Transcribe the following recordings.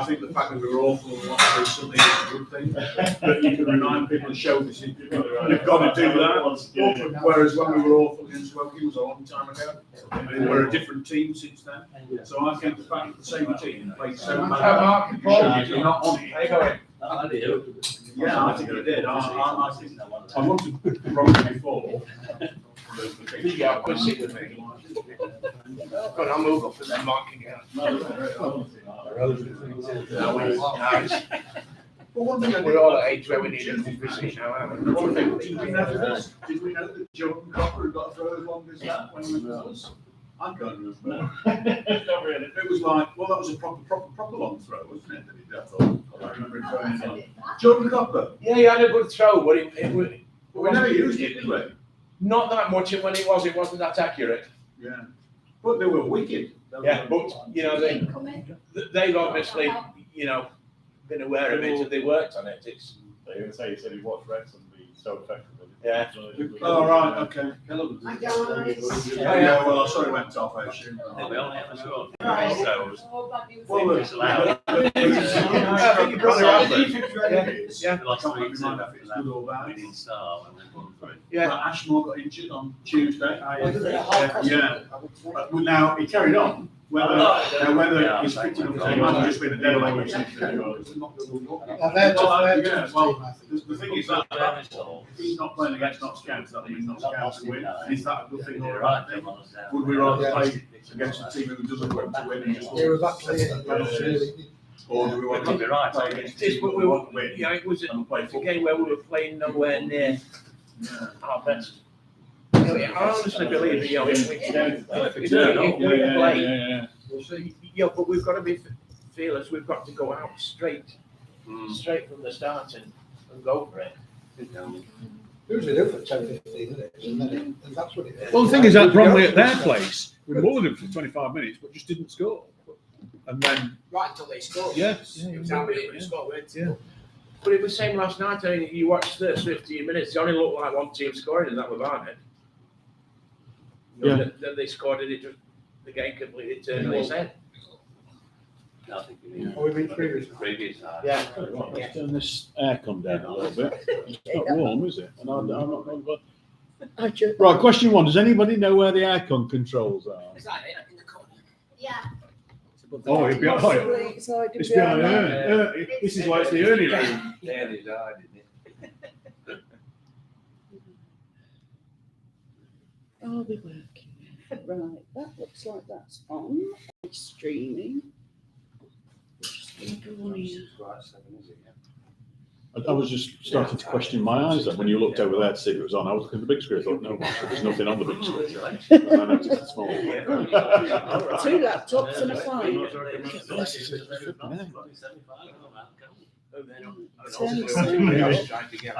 I think the fact that we were awful and want to do something is a good thing. But you can remind people and show this. You've got to do that. Whereas when we were awful against Woking was a long time ago. And we're a different team since then. So I think the fact that the same team played so bad, you're not on it. Yeah, I think it did. I think I wanted probably before. Yeah, quit sitting with me. But I'll move up to that marking out. Well, one thing We're all at age where we need a visit now, aren't we? One thing, did we know this? Did we know that Jordan Copper had got to throw as long as that when he was with us? I can't remember. Not really. It was like, well, that was a proper long throw, wasn't it? That he did, I thought. I remember it throwing it on. Jordan Copper. Yeah, he had a good throw, but it We never used it, did we? not that much, and when it wasn't that accurate. Yeah. But they were wicked. Yeah, but you know they've obviously been aware of it and they worked on it. It's. So you're going to say you said he watched Wrexham be so effective. Yeah. Oh, right, okay. Hi guys. Yeah, well, I saw it went off, I assume. We only ever scored Right. throws. Well, It's allowed. I think you probably have them. Yeah. We lost I can't 3-2 remember if after it's that. good or bad. We didn't start and then won 3. Yeah. Ashmore got injured on Tuesday. Yeah. But now he carried on. Whether Yeah, he's I fitting think up to him might have just been a dead leg or something. The thing is that if he's not playing against Notts County, that means Notts County win. Is that a good thing or a bad thing? Would we rather play against a team who doesn't want to win and just or do we want Could be to right. play against It's teams what who we want were. to win? Yeah, it was a game where we were playing nowhere near our best. I honestly believe if we play, but we've got to be fearless. We've got to go out straight from the start and go for it. Usually do for 10, 15 minutes, and that's what it is. Well, the thing is that Bromley at their place, we moored them for 25 minutes, but just didn't score. And then, Right until they scored. Yeah. It was how many minutes scored, weren't it? Yeah. But it was same last night. I mean, you watched the 15 minutes. It only looked like one team scoring, and that was Barnet. Yeah. Then they scored, and it just the game completely turned on its head. I think we need Oh, we mean previous. previous. Yeah. right, let's turn this aircon down a little bit. It's not warm, is it? And I'm not going to. Right, question 1. Does anybody know where the aircon controls are? Is that it in the corner? Yeah. Oh, it's behind. It's behind there. This is why it's the early room. There they died, didn't it? Are we working? Right, that looks like that's on. It's streaming. Just gonna go on here. I was just starting to question my eyes then when you looked over there to see if it was on. I was looking at the big screen. I thought, no, there's nothing on the big screen. And I noticed it's small. 2 laptops and a phone. I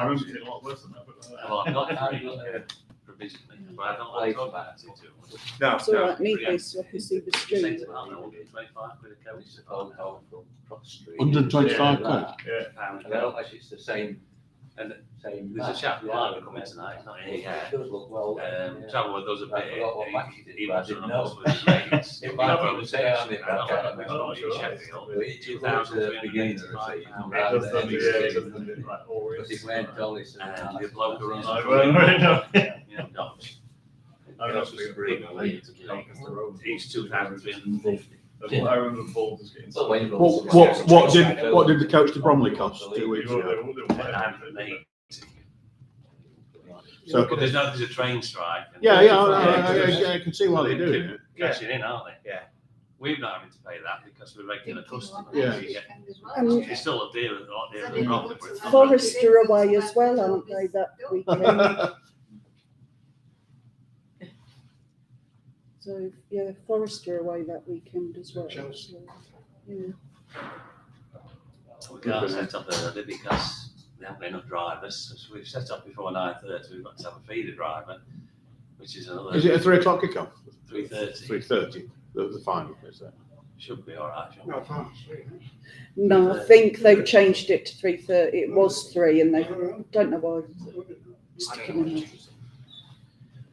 remember it a lot worse than that. Well, I'm not provisionally, but I don't like talking about it too much. No. It's all right, need this so I can see the stream. 25 quid a coach. 125 quid. Yeah. I don't know if it's the same. And there's a chap who are coming tonight, he's not here yet. Travel with us a bit, he was on a bus with his mates. It might be the same, I don't know, in Sheffield, 2,385 pounds. And the bloke who runs he's 2,350. I remember the ball just getting. What did the coach to Bromley cost 2 weeks ago? So, But there's a train strike. and- I can see why they're doing it. Cashing in, aren't they? Yeah. We're not having to pay that because we're regular customers. Yeah. It's still a deal, a lot dearer than Bromley. Forest are away as well, aren't they, that weekend? So, yeah, Forest are away that weekend as well. Chelsea. Yeah. We can't set up early because we haven't got enough drivers. So we've set up before 9:30, we've got to have a feeder driver, which is another. Is it a 3 o'clock kickoff? 3:30. 3:30. The final, is that? Should be all right, shouldn't No, it? fast. No, I think they've changed it to 3:30. It was 3 and they don't know why. Sticking in there.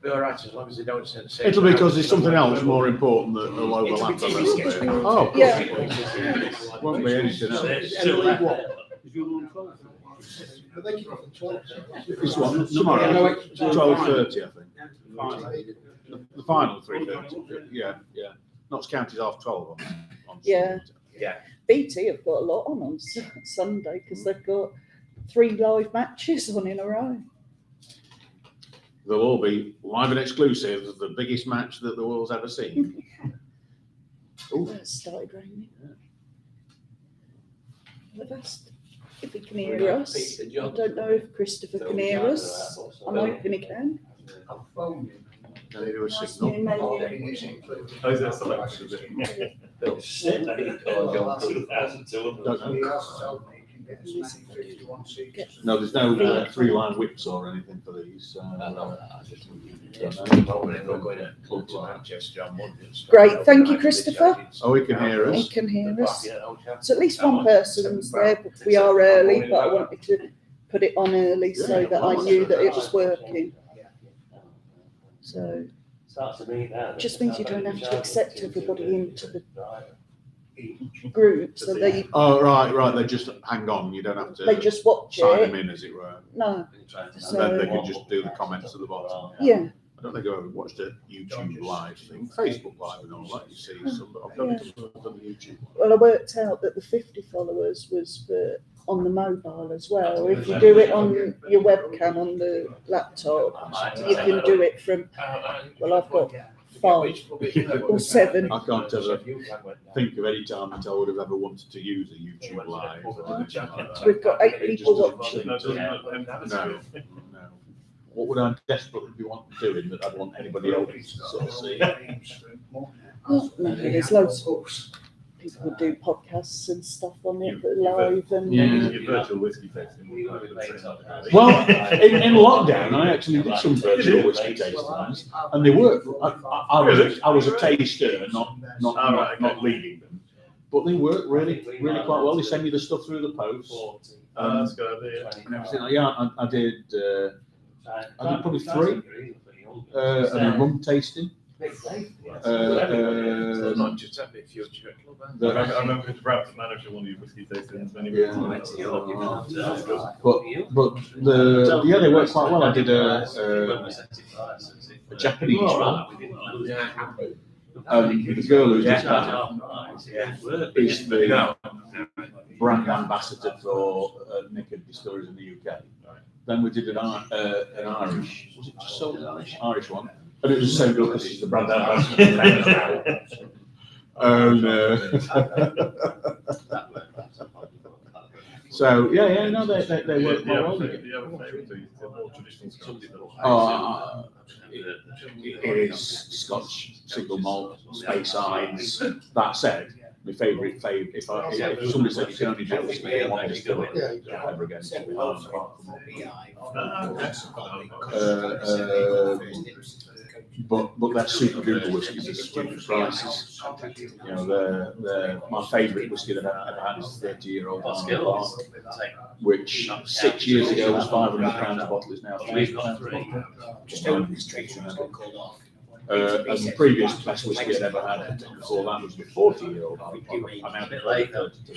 Be all right as long as they don't say. It'll be because there's something else more important that will It'll overlap be a TV little sketch. bit. Oh, Yeah. won't be anything else. But they keep it at 12. This one, tomorrow, 12:30, I think. The final 3:30, yeah. Notts County's half 12 on Yeah. BT have got a lot on Sunday because they've got 3 live matches on in a row. They'll all be live and exclusive of the biggest match that the world's ever seen. Oh, it started raining. They've asked if he can hear us. I don't know if Christopher can hear us. I'm hoping he can. Can they do a signal? Oh, is that selection? Is it? No, there's no 3-line whips or anything for these. Great, thank you, Christopher. Oh, he can hear He us. can hear us. So at least one person's there, but we are early, but I wanted to put it on early so that I knew that it was working. So just means you don't have to accept everybody into the group, so they Oh, right, they just hang on, you don't have to just watch sign them it. in, as it were. No, And then they can just do the comments at the bottom. yeah, I don't think I've ever watched a YouTube live thing, Facebook live and all that, you see some, but I've done it on the YouTube. well, I worked out that the 50 followers was on the mobile as well. If you do it on your webcam on the laptop, you can do it from, well, I've got 5 or 7. I can't ever think of any time that I would have ever wanted to use a YouTube live. We've got 8 It people just watching. No. What would I desperately be wanting doing that I'd want anybody else to sort of see? Well, no, there's loads of people who do podcasts and stuff on it that are live and Your virtual whiskey tasting. Well, in lockdown, I actually did some virtual whiskey tastings, and they worked. I was a taster, not leading them, but they worked really quite well. They send you the stuff through the post. That's good idea. And everything. Yeah, I did probably 3, and a rum tasting. Not just have it future club. I remember to perhaps manage one of your whiskey tastings when you But they worked quite well. I did a Japanese one. The girl who's just is the brand ambassador for Nickard Distilleries in the UK. Then we did an Irish, was it just sold Irish one? And it was the same girl because she's the brand ambassador. And so no, they work quite well. Do you have a favourite? Do you have more traditional Scotch? It is Scotch single malt, Space Ides. That said, my favourite. If somebody said you can only do whiskey in one distillery, ever again, it's be hard apart from but they're super duper whiskies at stupid prices. You know, they're my favourite whiskey that I've ever had is 30-year-old Park, which 6 years ago was £500 a bottle, is now £1,000 a bottle. Just over the street, and the previous best whiskey I'd ever had before that was the 40-year-old. I'm out at 32.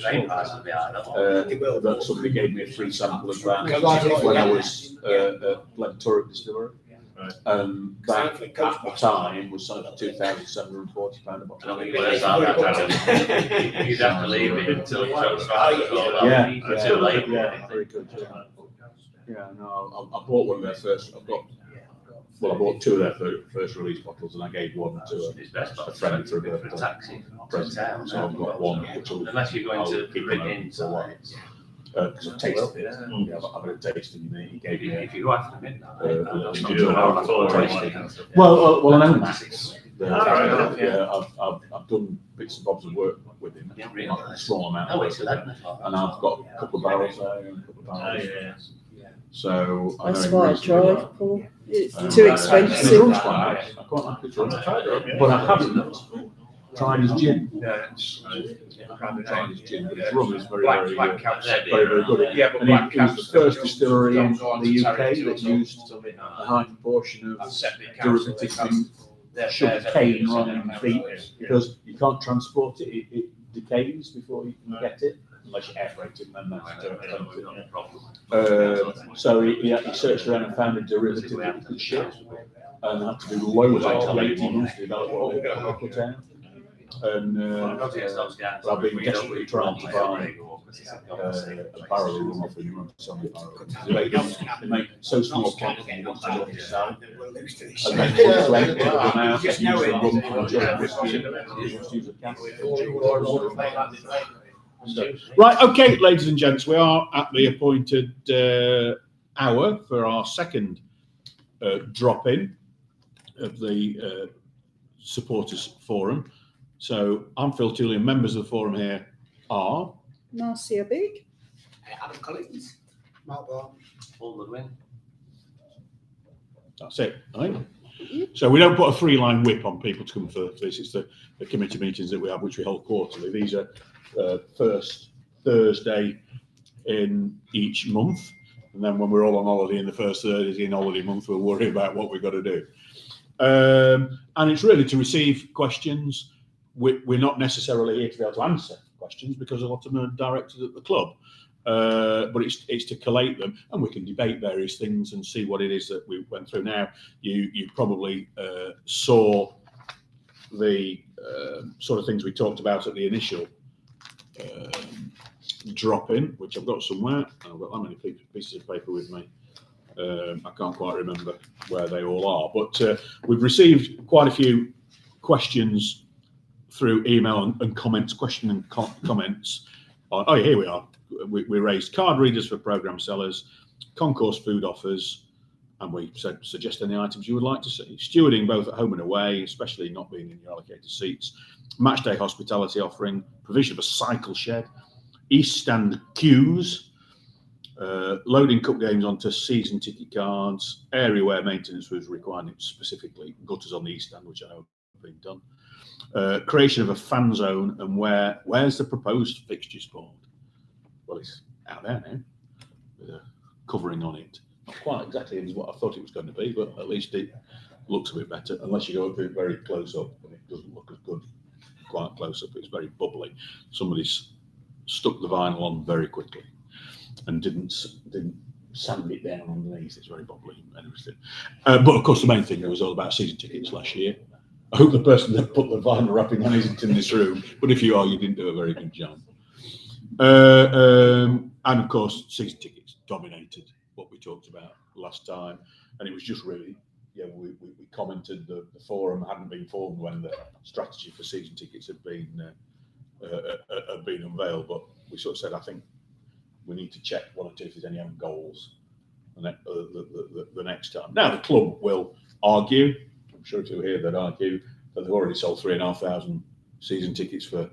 That somebody gave me a free sample of that when I was at Glenturret Distillery. That at the time was sold for £2,740 a bottle. You'd have to leave it until it was Too late. Yeah, very good. Yeah, no, I bought one of their first. I bought 2 of their first release bottles, and I gave one to a friend for a birthday present. So I've got one, which will, unless you're going to keep bring it in for one. Because I've tasted it. Yeah, I've had a tasting. He gave me if you go after midnight. Well, I know Max. Right. Yeah, I've done bits and bobs of work with him, a small amount of work with him, and I've got a couple of barrels there and a couple of barrels. So I know that's him why I reasonably drive, Paul. It's well. too And it expensive. runs quite nice. I quite like it, but I haven't Tried his gin. Yeah, it's Tried his gin, but his rum is very, Black, very, black caps. very good. Yeah, but And black he was caps. the first distillery in don't go on the to UK Tarry that till- used till midnight. a high proportion of That's separate council, derivatives they in Their sugar shares cane are rather than beet, because you can't transport it, it decays before you can get it, unless you air freight it, and then that's a problem. So he searched around and found a derivative that he could ship, and had to do loads of 18 months to develop what we put out. And I've been desperately trying to buy a barrel of rum off him, rum some they make so small quantity you want to look to sell. And then to empty them out, use the rum from just whiskey, just use a can. Right, okay, ladies and gents, we are at the appointed hour for our second drop-in of the supporters forum. So I'm Phil Tooley, and members of the forum here are Marcia Big. Adam Collins. Mark Barnes. Paul Goodwin. that's it, right? So we don't put a three-line whip on people to come for this. It's the committee meetings that we have, which we hold quarterly. These are first Thursday in each month, and then when we're all on holiday in the first Thursday in holiday month, we'll worry about what we've got to do. And it's really to receive questions. We're not necessarily here to be able to answer questions because a lot of them are directed at the club. But it's to collate them, and we can debate various things and see what it is that we went through. Now, you probably saw the sort of things we talked about at the initial drop-in, which I've got somewhere. I've got that many pieces of paper with me. I can't quite remember where they all are, but we've received quite a few questions through email and comments, comments. Oh, here we are. We raised card readers for programme sellers, concourse food offers, and we said suggest any items you would like to see. Stewarding both at home and away, especially not being in your allocated seats. Match day hospitality offering, provision of a cycle shed, East Stand queues, loading cup games onto season ticket cards, area where maintenance was required, specifically gutters on the East Stand, which I know have been done. Creation of a fan zone, and where's the proposed fixtures board? Well, it's out there now, with a covering on it. Not quite exactly as what I thought it was going to be, but at least it looks a bit better, unless you go up it very close up, and it doesn't look as good quite close up. It's very bubbly. Somebody's stuck the vinyl on very quickly and didn't sand it down underneath. It's very bubbly and everything. But of course, the main thing was all about season tickets last year. I hope the person that put the vinyl wrapping on isn't in this room, but if you are, you didn't do a very good job. And of course, season tickets dominated what we talked about last time, and it was just really, we commented the forum hadn't been formed when the strategy for season tickets had been unveiled, but we sort of said, I think we need to check one or two if there's any own goals the next time. Now the club will argue. I'm sure if you hear that argue that they've already sold 3,500 season tickets for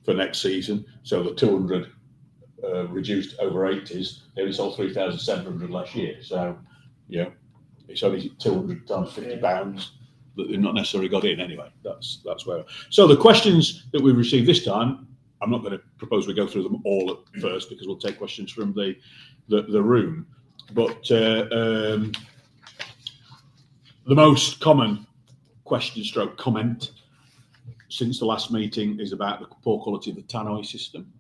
next season. So the 200 reduced over 80s, they only sold 3,700 last year. So, it's only 200 times £50 that they've not necessarily got in anyway. That's where. So the questions that we received this time, I'm not going to propose we go through them all at first because we'll take questions from the room. But the most common question/comment since the last meeting is about the poor quality of the tannoy system.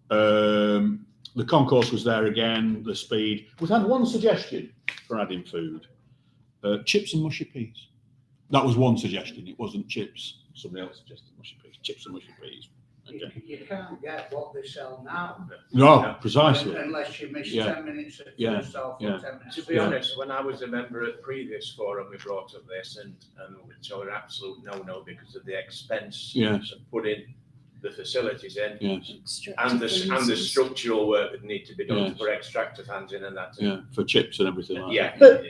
The concourse was there again, the speed. We've had one suggestion for adding food. Chips and mushy peas. That was one suggestion. It wasn't chips. Somebody else suggested mushy peas. Chips and mushy peas. Okay. You can't get what they sell now. No, precisely. Unless you miss Yeah. 10 minutes at Yeah. first half Yeah. or 10 minutes. To be honest, when I was a member at the previous forum, we brought up this, and we saw an absolute no because of the expense Yes. of putting the facilities in, Yes. and the structural work that need to be done Yes. to put extractor fans in and that. Yeah. For chips and everything like Yeah. But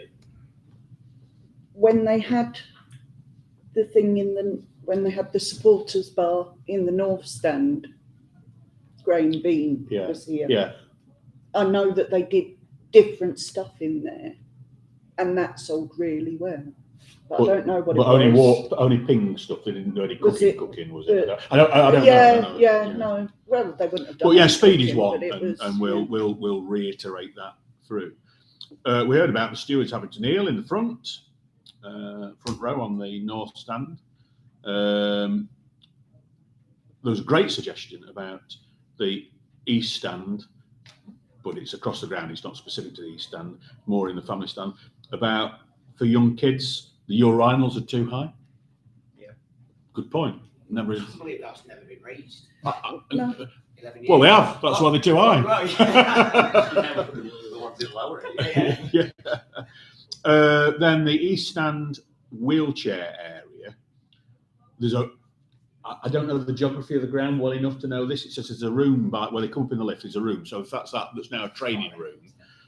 when they had the thing when they had the supporters bar in the North Stand, Grain Bean was here. Yeah. I know that they did different stuff in there, and that sold really well. but I don't know what But it was. only ping stuff. They didn't do any Was cooking, was it? but- I don't know. Yeah, no. Well, they wouldn't have done. But yeah, any speed is cooking, one, but it was, and we'll reiterate that through. We heard about the stewards having to kneel in the front row on the north stand. There was a great suggestion about the east stand, but it's across the ground. It's not specific to the east stand, more in the family stand. About for young kids, the urinals are too high. Yeah. Good point. Never. I believe that's never been raised. No. 11 Well, they years. have. That's why they're too high. The ones that lower it. Yeah. Yeah. Then the east stand wheelchair area. I don't know the geography of the ground well enough to know this. It says there's a room where they come up in the lift. There's a room. So if that's now a training room,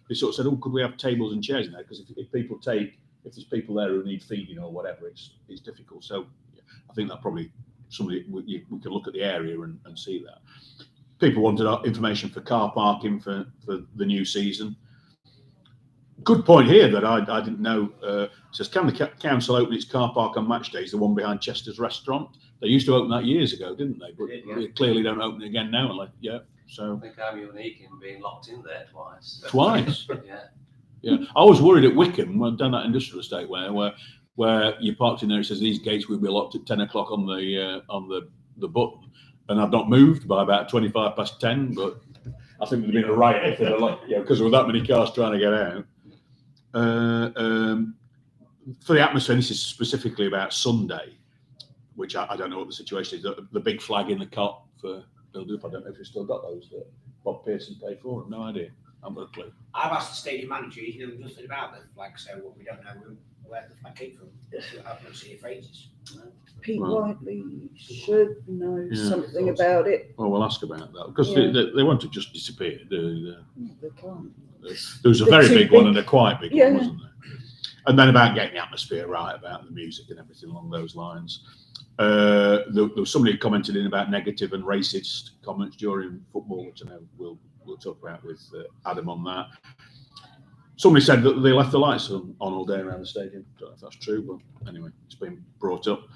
they sort of said, "Oh, could we have tables and chairs in there? Because if there's people there who need feeding or whatever, it's difficult." So I think that probably we can look at the area and see that. People wanted information for car parking for the new season. Good point here that I didn't know. It says, can the council open its car park on match days, the one behind Chester's restaurant? They used to open that years ago, didn't they? But they clearly don't open it again now. So I think I'm unique in being locked in there twice. Twice? Yeah. Yeah. I was worried at Wickham, down that industrial estate where you parked in there, it says these gates will be locked at 10 o'clock on the button. And I've not moved by about 25 past 10, but I think there'd been a riot because there were that many cars trying to get out. For the atmosphere, this is specifically about Sunday, which I don't know what the situation is. The big flag in the cot for build-up, I don't know if we've still got those that Bob Pearson paid for. No idea. I'm not a clue. I've asked the stadium manager, he knows nothing about the flag, so we don't know where the flag came from. I've not seen phrases. Pete Well, Whiteley should know Yeah. something about it. Well, we'll ask about that because Yeah. they won't have just disappeared. They can't. There was a They're very too big one big. and a quite big Yeah. one, wasn't there? And then about getting the atmosphere right, about the music and everything along those lines. There was somebody who commented in about negative and racist comments during football, which I know we'll talk about with Adam on that. Somebody said that they left the lights on all day around the stadium. Don't know if that's true, but anyway, it's been brought up.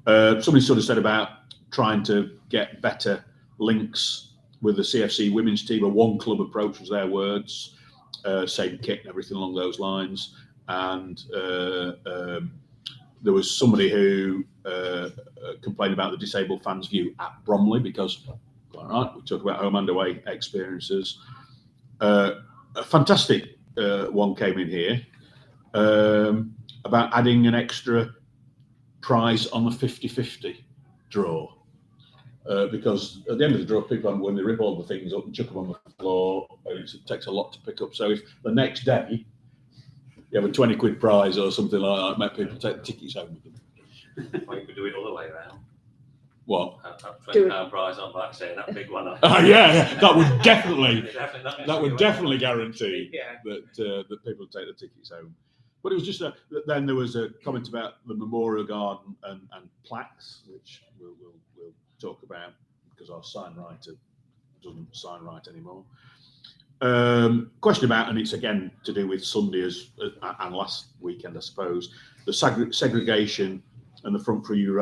Somebody sort of said about trying to get better links with the CFC women's team. A one club approach was their words, same kit and everything along those lines. And there was somebody who complained about the disabled fans' view at Bromley because, all right, we talk about home and away experiences. A fantastic one came in here about adding an extra prize on the 50-50 draw. Because at the end of the draw, people haven't won, they rip all the things up and chuck them on the floor. And it takes a lot to pick up. So if the next day you have a 20 quid prize or something like that, make people take the tickets home with them. Or you could do it all the way around. What? Have £20 prize on back, saying that big one. Yeah, that would definitely Definitely definitely guarantee Yeah. that people take the tickets home. But it was just then there was a comment about the memorial garden and plaques, which we'll talk about because our sign writer doesn't sign right anymore. Question about, and it's again to do with Sunday and last weekend, I suppose, the segregation and the front few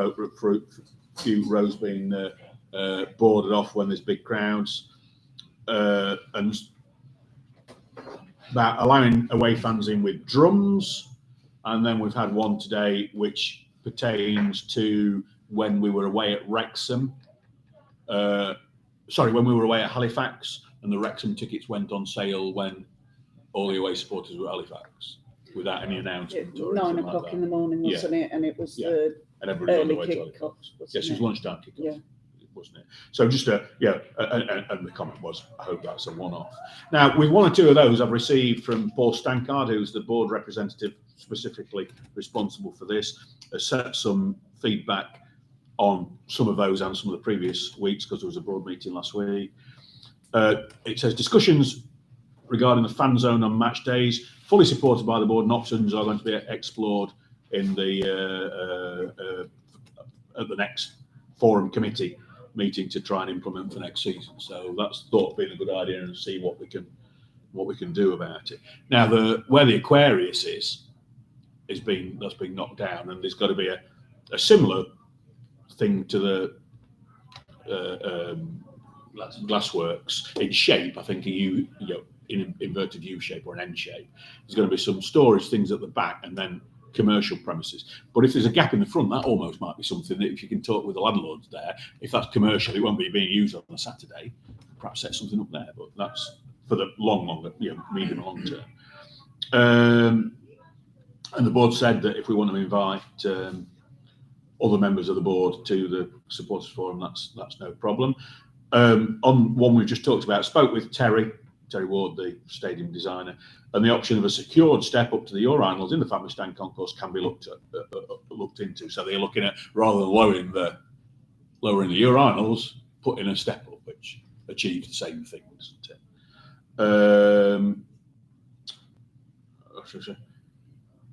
rows being boarded off when there's big crowds, and about allowing away fans in with drums. And then we've had one today which pertains to when we were away at Wrexham. When we were away at Halifax, and the Wrexham tickets went on sale when all the away supporters were at Halifax without any announcement. Or 9 anything o'clock like in that. the morning, wasn't it? And it was Yeah. the And everybody was on the early way to kick-off, Halifax. wasn't Yes, it was it? lunchtime kickoff. Yeah. Wasn't it? So just and the comment was, I hope that's a one-off. Now, with one or two of those I've received from Paul Stankard, who's the board representative specifically responsible for this, has set some feedback on some of those and some of the previous weeks because there was a board meeting last week. It says discussions regarding the fan zone on match days, fully supported by the board, and options are going to be explored in the at the next forum committee meeting to try and implement for next season. So that's thought being a good idea and see what we can do about it. Now, where the Aquarius is that's been knocked down, and there's got to be a similar thing to the glassworks in shape. I think in an inverted U shape or an N shape. There's going to be some storage things at the back, and then commercial premises. But if there's a gap in the front, that almost might be something that if you can talk with the landlords there, if that's commercial, it won't be being used on a Saturday. Perhaps set something up there, but that's for the medium and long term. And the board said that if we want to invite other members of the board to the supporters forum, that's no problem. On one we've just talked about, spoke with Terry Ward, the stadium designer, and the option of a secured step up to the urinals in the family stand concourse can be looked into. So they're looking at, rather than lowering the urinals, putting a step up, which achieves the same thing, doesn't it?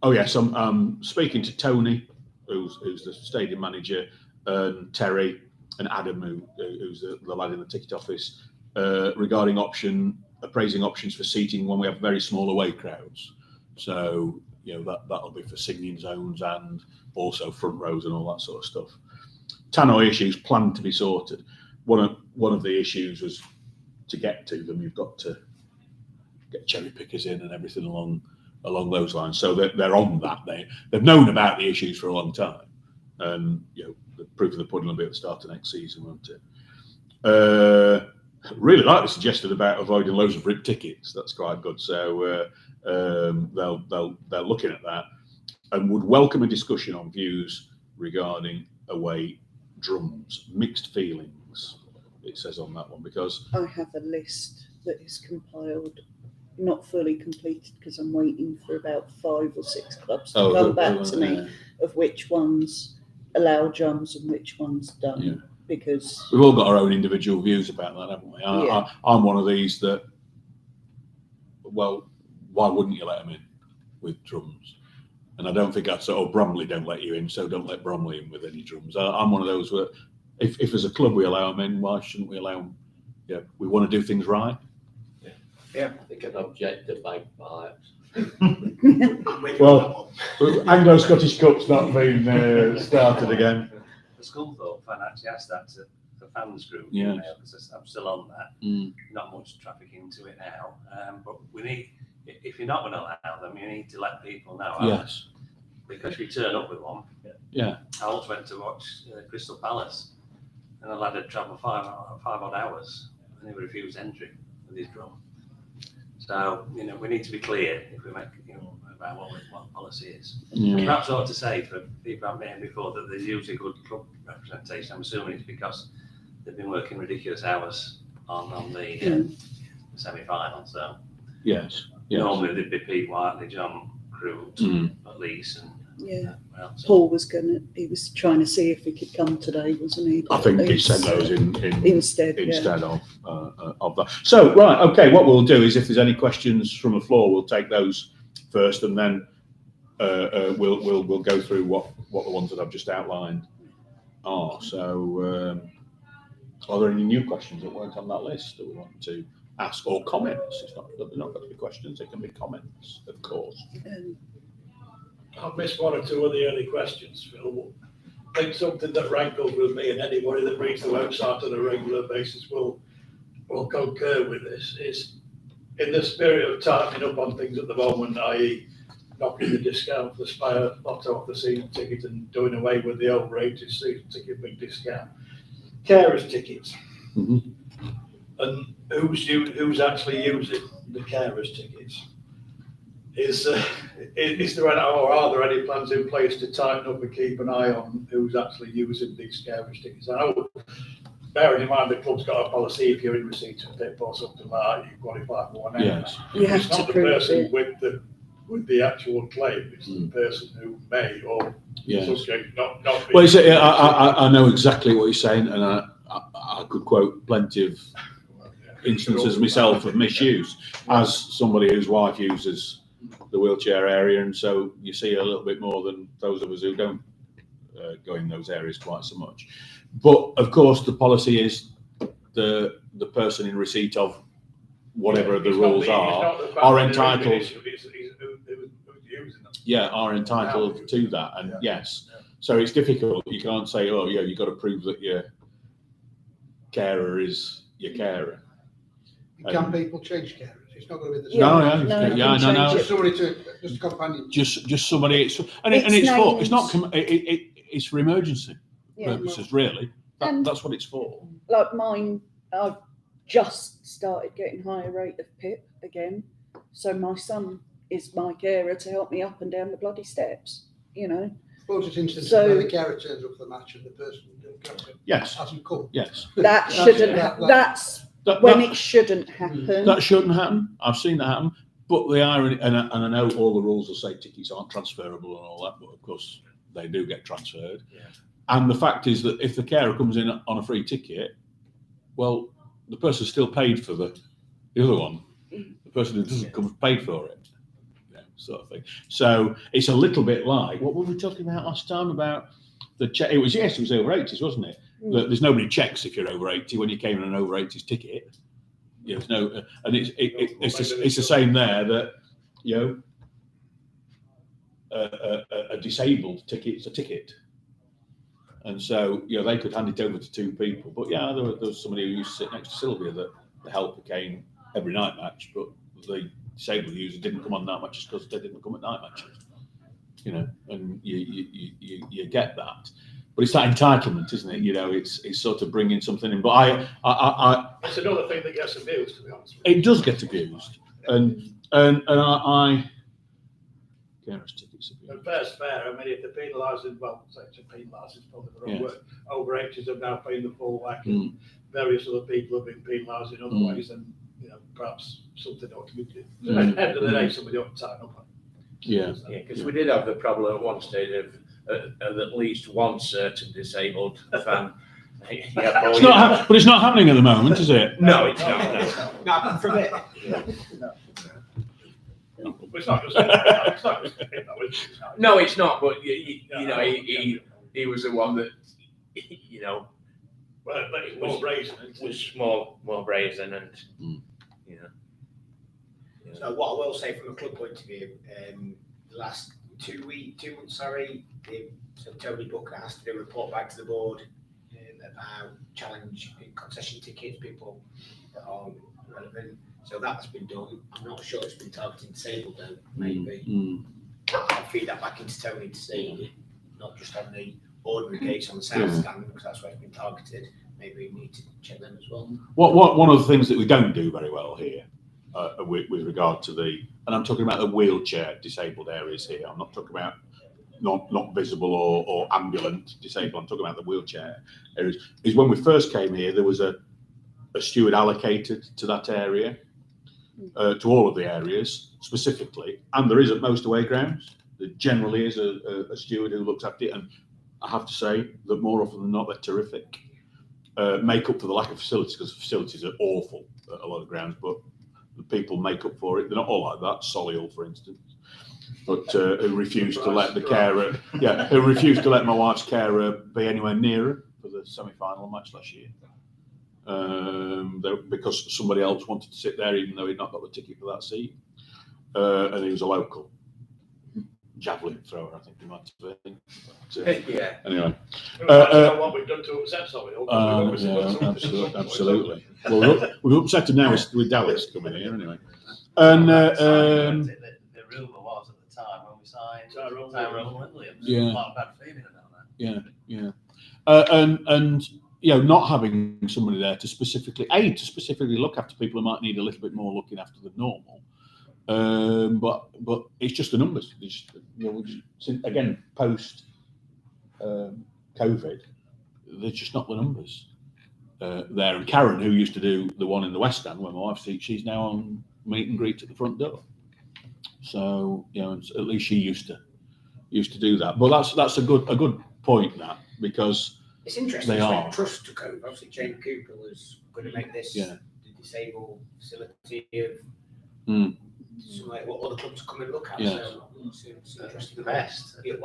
Oh yes, I'm speaking to Tony, who's the stadium manager, and Terry and Adam, who's the lad in the ticket office, regarding appraising options for seating when we have very small away crowds. So that'll be for singing zones and also front rows and all that sort of stuff. Tannoy issues planned to be sorted. One of the issues was to get to them, you've got to get cherry pickers in and everything along those lines. So they're on that. They've known about the issues for a long time, and the proof of the pudding will be at the start of next season, won't it? Really like the suggestion about avoiding loads of ripped tickets. That's quite good. So they're looking at that and would welcome a discussion on views regarding away drums. Mixed feelings, it says on that one, because I have a list that is compiled, not fully completed because I'm waiting for about 5 or 6 clubs to come back to me of which ones allow drums and which ones don't. Yeah. Because we've all got our own individual views about that, haven't we? I'm one of these that, well, why wouldn't you let them in with drums? And I don't think Bromley don't let you in, so don't let Bromley in with any drums. I'm one of those where, if as a club we allow them in, why shouldn't we allow them? Yeah, we want to do things right. Yeah, they can object to bagpipes. Well, Anglo-Scottish Cup's not been started again. The Scunthorpe fan actually asked that to the fans group. Yeah, because I'm still on that. Not much traffic into it now, but we need. If you're not going to allow them, you need to let people know. Yes. Because if you turn up with one. Yeah. I once went to watch Crystal Palace, and the lad had travelled 5 odd hours, and he refused entry with his drum. So we need to be clear if we make about what policy is. Yeah. Perhaps I ought to say for people I've met before that there's usually good club representation. I'm assuming it's because they've been working ridiculous hours on the semi-final. So yes. Normally there'd be Pete Whiteley, John Crew, at least, and Paul was trying to see if he could come today, wasn't he? I think he sent those in instead of that. So right, okay. What we'll do is, if there's any questions from the floor, we'll take those first, and then we'll go through what the ones that I've just outlined are. So, are there any new questions that weren't on that list that we want to ask, or comments? It's not got to be questions; it can be comments, of course. I've missed 1 or 2 of the early questions, Phil. I think something that rankles with me, and anybody that reads the website on a regular basis will concur with this, is in the spirit of tightening up on things at the moment, i.e. knocking the discount for the Spire Lotto off the season ticket and doing away with the overrated season ticket big discount. Carers tickets. Mm-hmm. And who's actually using the carers tickets? Is there any, or are there any plans in place to tighten up and keep an eye on who's actually using these carers tickets? I know, bearing in mind the club's got a policy, if you're in receipt of PIP or something like that, you qualify for one. Yes. It's not the person with the actual claim, it's the person who may or subject not be. Well, I know exactly what you're saying, and I could quote plenty of instances myself of misuse as somebody whose wife uses the wheelchair area, and so you see a little bit more than those of us who don't go in those areas quite so much. But of course, the policy is the person in receipt of whatever the rules are entitled. are entitled to that, and yes, so it's difficult. You can't say, oh yeah, you've got to prove that your carer is your carer. Can people change carers? It's not going to be the same. No, Just somebody just a companion. Just somebody. It's for emergency purposes, really. That's what it's for. Like mine, I've just started getting higher rate of PIP again, so my son is my carer to help me up and down the bloody steps. Suppose it's instances So- where the carer turns up for the match and the person Yes. hasn't come. Yes. That shouldn't. That's when it shouldn't happen. That shouldn't happen. I've seen that happen. But the irony, and I know all the rules will say tickets aren't transferable and all that, but of course they do get transferred. Yeah. And the fact is that if the carer comes in on a free ticket, well, the person still paid for the other one. The person who doesn't come paid for it, sort of thing. So it's a little bit like what were we talking about last time about the check? It was over 80s, wasn't it? That there's nobody checks if you're over 80 when you came in an over 80s ticket. There's no, and it's the same there that a disabled ticket's a ticket. And so, they could hand it over to two people. But there was somebody who used to sit next to Sylvia that the helper came every night match, but the disabled user didn't come on night matches because they didn't come at night matches. And you get that. But it's that entitlement, isn't it? It's sort of bringing something in. But I It's another thing that gets abused, to be honest with it does get abused. And carers tickets you. And fair's fair. I mean, if they're penalising, penalising is probably the wrong word. Over 80s are now paying the full whack, and various other people have been penalised in other ways, and perhaps something ought to be done. At the end of the day, somebody ought to tighten up on it. Yeah. Because we did have the problem at one stage of at least one certain disabled fan. But it's not happening at the moment, is it? No, it's not. No. Not from it. It's not just it's not just No, it's not. But he was the one that Well, but it's more brazen. was more brazen, and So what I will say from a club point of view, the last 2 months, so Tony Booker has to do a report back to the board about challenge concession tickets, people that are relevant. So that's been done. I'm not sure it's been targeting disabled though, maybe. I'll feed that back into Tony to see, not just on the ordinary gates on the south stand, because that's where it's been targeted. Maybe we need to check them as well. One of the things that we don't do very well here with regard to and I'm talking about the wheelchair disabled areas here. I'm not talking about not visible or ambulant disabled. I'm talking about the wheelchair areas. Is when we first came here, there was a steward allocated to that area, to all of the areas specifically, and there is at most away grounds. There generally is a steward who looks after it, and I have to say that more often than not, they're terrific. Make up for the lack of facilities, because the facilities are awful at a lot of grounds, but the people make up for it. They're not all like that. Solihull, for instance, but who refused to let the carer, who refused to let my wife's carer be anywhere near her for the semi-final match last year, because somebody else wanted to sit there, even though he'd not got the ticket for that seat, and he was a local javelin thrower, I think he might have been. Anyway. What we've done to upset Solihull. Absolutely. Well, we've upset him now with Dallas coming here anyway. And the rumour was at the time when we signed Tyrone Williams. A lot of bad feeling about that. And not having somebody there to specifically look after people who might need a little bit more looking after than normal. But it's just the numbers. Again, post COVID, they're just not the numbers there. And Karen, who used to do the one in the West Stand where my wife's seat, she's now on meet and greet at the front door. So at least she used to do that. But that's a good point, that, because it's interesting. They are. Trust took over. Obviously, Jane Cooper was going to make this the disabled facility of. Like what other clubs come and look at. So it's interesting. The best. If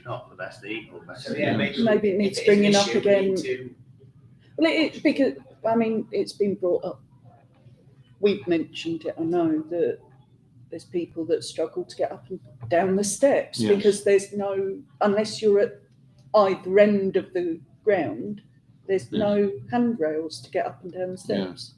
not the best, the equal best. So maybe it needs bringing up again. Well, because it's been brought up. We've mentioned it. I know that there's people that struggle to get up and down the steps Yes. because there's no, unless you're at either end of the ground, there's no handrails to get up and down the steps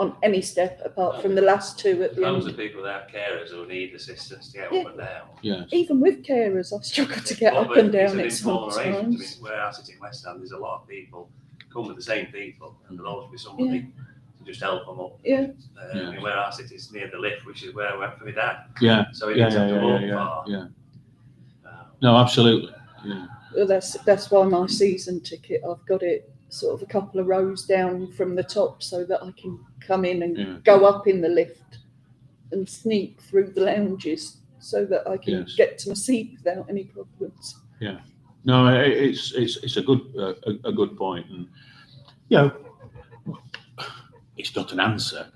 on any step apart from the last two at the Loads end. of people without carers who need assistance to get Yeah. up and down. Yeah. Even with carers, I struggle to get Well, up but and down it it's an informal arrangement. I mean, sometimes. where I sit in West Ham, there's a lot of people come with the same people, and there'll always be somebody to just help them up. Yeah. I mean, where I sit is near the lift, which is where I went for my dad. Yeah. So he didn't have to walk yeah, far. yeah. No, absolutely. Yeah. Well, that's why my season ticket, I've got it sort of a couple of rows down from the top so that I can come in and go up in the lift and sneak through the lounges so that I can get to my seat without any problems. Yeah. No, it's a good point, and it's not an answer,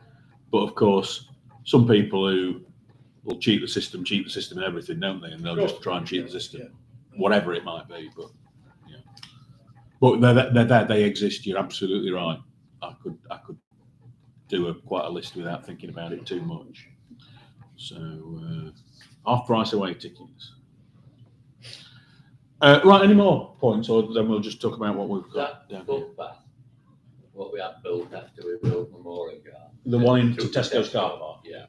but of course, some people who will cheat the system and everything, don't they? And they'll just try and cheat the system, whatever it might be. But they're there, they exist. You're absolutely right. I could do quite a list without thinking about it too much. So half price away tickets. Right, any more points, or then we'll just talk about what we've got down here? Footpath, what we had built after we built Memorial Garden. The one into Tesco's car park. Yeah.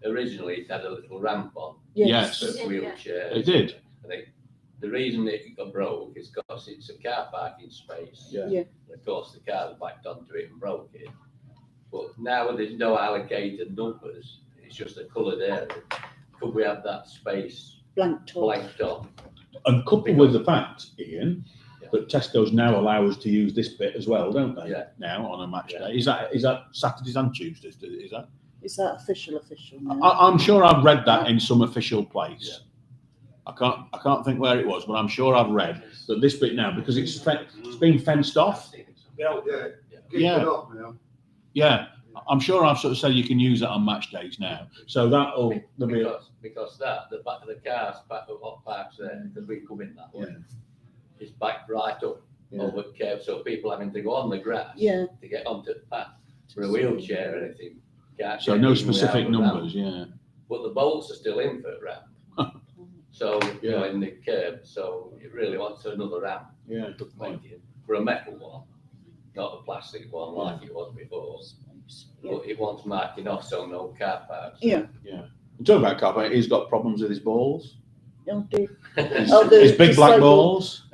Originally, it had a little ramp on. Yes. For wheelchairs. It did. I think the reason it got broke is because it's a car parking space. Yeah. Yeah. And of course, the cars backed onto it and broke it. But now there's no allocated numbers. It's just a coloured area. Could we have that space Blanked off. blanked on? And coupled with the fact, Ian, that Tesco's now allow us to use this bit as well, don't they? Yeah. Now on a match day. Is that Saturdays and Tuesdays? Is that? Is that official now? I'm sure I've read that in some official place. I can't think where it was, but I'm sure I've read that this bit now, because it's been fenced off. Yeah. I'm sure I've sort of said you can use it on match days now. So there'll be Because the back of the cars back up what parks there, because we come in that way. It's backed right up over the curve, so people having to go on the grass to get onto the path for a wheelchair or anything. so no specific numbers, But the bolts are still in for a ramp. So in the curb, so it really wants another ramp. Yeah, good point. For a metal one, not a plastic one like it was before. But it wants marking off so no car parks. Yeah. Talking about car park, he's got problems with his balls. Oh, dear. His big black balls.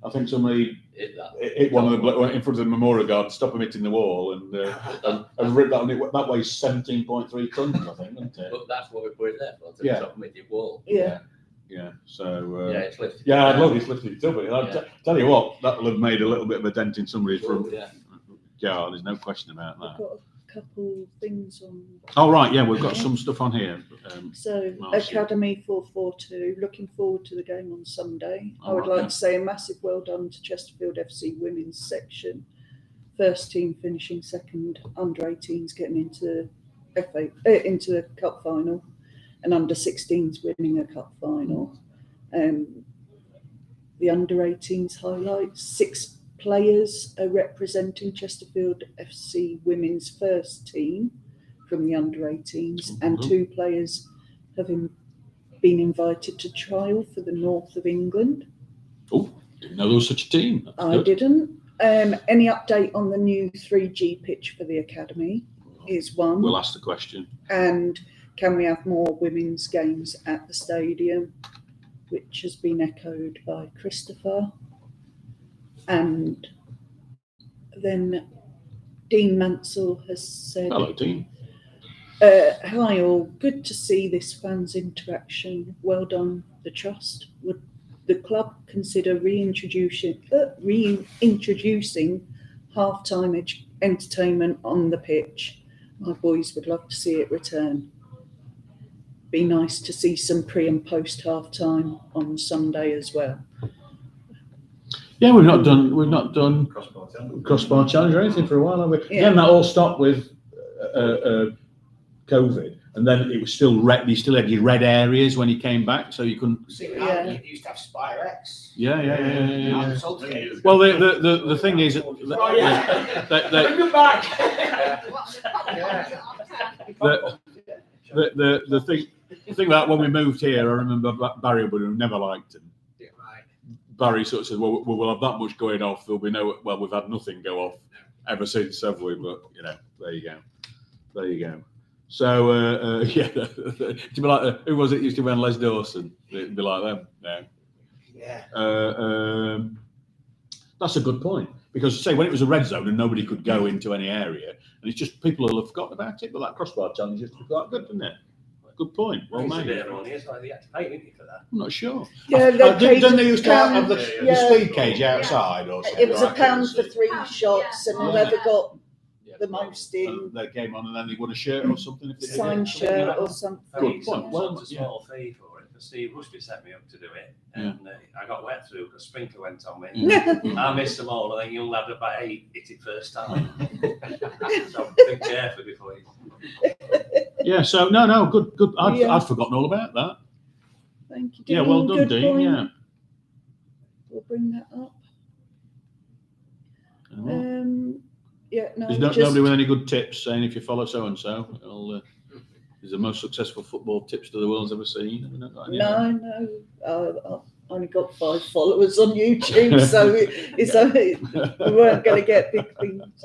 I think somebody hit one of the in front of the memorial guard, stop him hitting the wall, and ripped that on it. That weighs 17.3 tons, I think, isn't it? But that's what we put it there for, to the top of the wall. Yeah. Yeah. So. It's lifted. Yeah, I'd love this lifted it up. I'll tell you what, that'll have made a little bit of a dent in somebody's front. Yeah, there's no question about I've that. got a couple things on. Oh right, yeah, we've got some stuff on here. So Marcy. Academy 442, looking forward to the game on Sunday. I would Alright, like to say a massive well done to Chesterfield FC women's section. First team finishing second, under 18s getting into into the cup final, and under 16s winning a cup final. The under 18s highlights: 6 players are representing Chesterfield FC women's first team from the under 18s, and 2 players have been invited to trial for the north of England. Oh, didn't know there was such a team. That's I good. didn't. Any update on the new 3G pitch for the academy is one. We'll ask the question. And can we have more women's games at the stadium, which has been echoed by Christopher. And then Dean Mansell has said, Hello, Dean. hi all, good to see this fans interaction. Well done, the trust. Would the club consider reintroducing half-time entertainment on the pitch? My boys would love to see it return. Be nice to see some pre and post half-time on Sunday as well. Yeah, we've not done crossbar challenge or anything for a while, have we? Yeah. Again, that all stopped with COVID, and then it was still red. You still had your red areas when you came back, so you couldn't. Yeah. You used to have Spire X. Yeah. Yeah. Well, the thing is, Bring it back. the thing about when we moved here, I remember Barry would never liked him. Right. Barry sort of said, well, we'll have that much going off. There'll be no, well, we've had nothing go off ever since, have we? But, you know, there you go. There you go. So, yeah, to be like, who was it used to win Les Dawson? It'd be like them now. Yeah. That's a good point. Because, say, when it was a red zone and nobody could go into any area, and it's just people will have forgotten about it, but that crossbar challenge used to be quite good, didn't it? Good point. Well made. It's like you had to pay, didn't you, for that? I'm not sure. Yeah, Didn't they used to have the yeah. speed cage outside or something? It was like £1 for that? 3 shots, and whoever got the most in, And they came on and then they won a shirt or something. If they did signed it. shirt or something. Good point. Well, It's a small fee for it. But Steve Rushby set me up to do it, and I got wet through because sprinkler went on me. I missed them all, and then young lad about 8 hit it first time. So be careful before you. Yeah. So no, good. Yeah. I'd forgotten all about that. Thank you, Yeah, well done, Good Dean. point. Yeah. We'll bring that up. Oh. Yeah, no, There's just, nobody with any good tips saying if you follow so and so, is the most successful football tipster the world's ever seen. Have we not got any? No. I've only got 5 followers on YouTube, so it's only, we weren't going to get big things.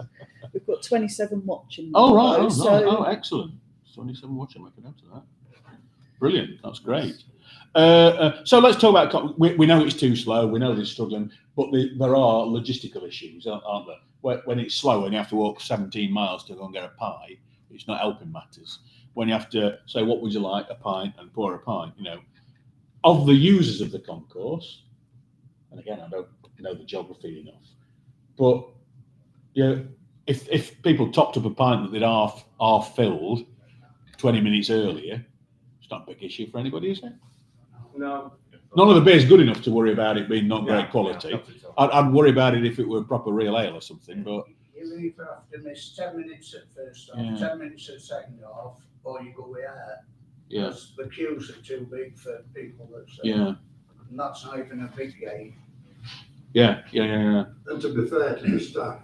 We've got 27 watching. Oh right. though, Oh, so no. Excellent. 27 watching. I can add to that. Brilliant. That's great. So let's talk about. We know it's too slow. We know they're struggling, but there are logistical issues, aren't there? When it's slow and you have to walk 17 miles to go and get a pie, it's not helping matters. When you have to say, what would you like, a pint, and pour a pint, you know, of the users of the concourse, and again, I don't know the geography enough, but if people topped up a pint that they'd half filled 20 minutes earlier, it's not a big issue for anybody, is it? No. None of the beer's good enough to worry about it being not great quality. I'd worry about it if it were proper real ale or something, but You either have to miss 10 minutes at first half, 10 minutes at second half, or you go without. yeah, The queues are too big for people that's yeah, and that's not even a big game. yeah. And to be fair to the staff,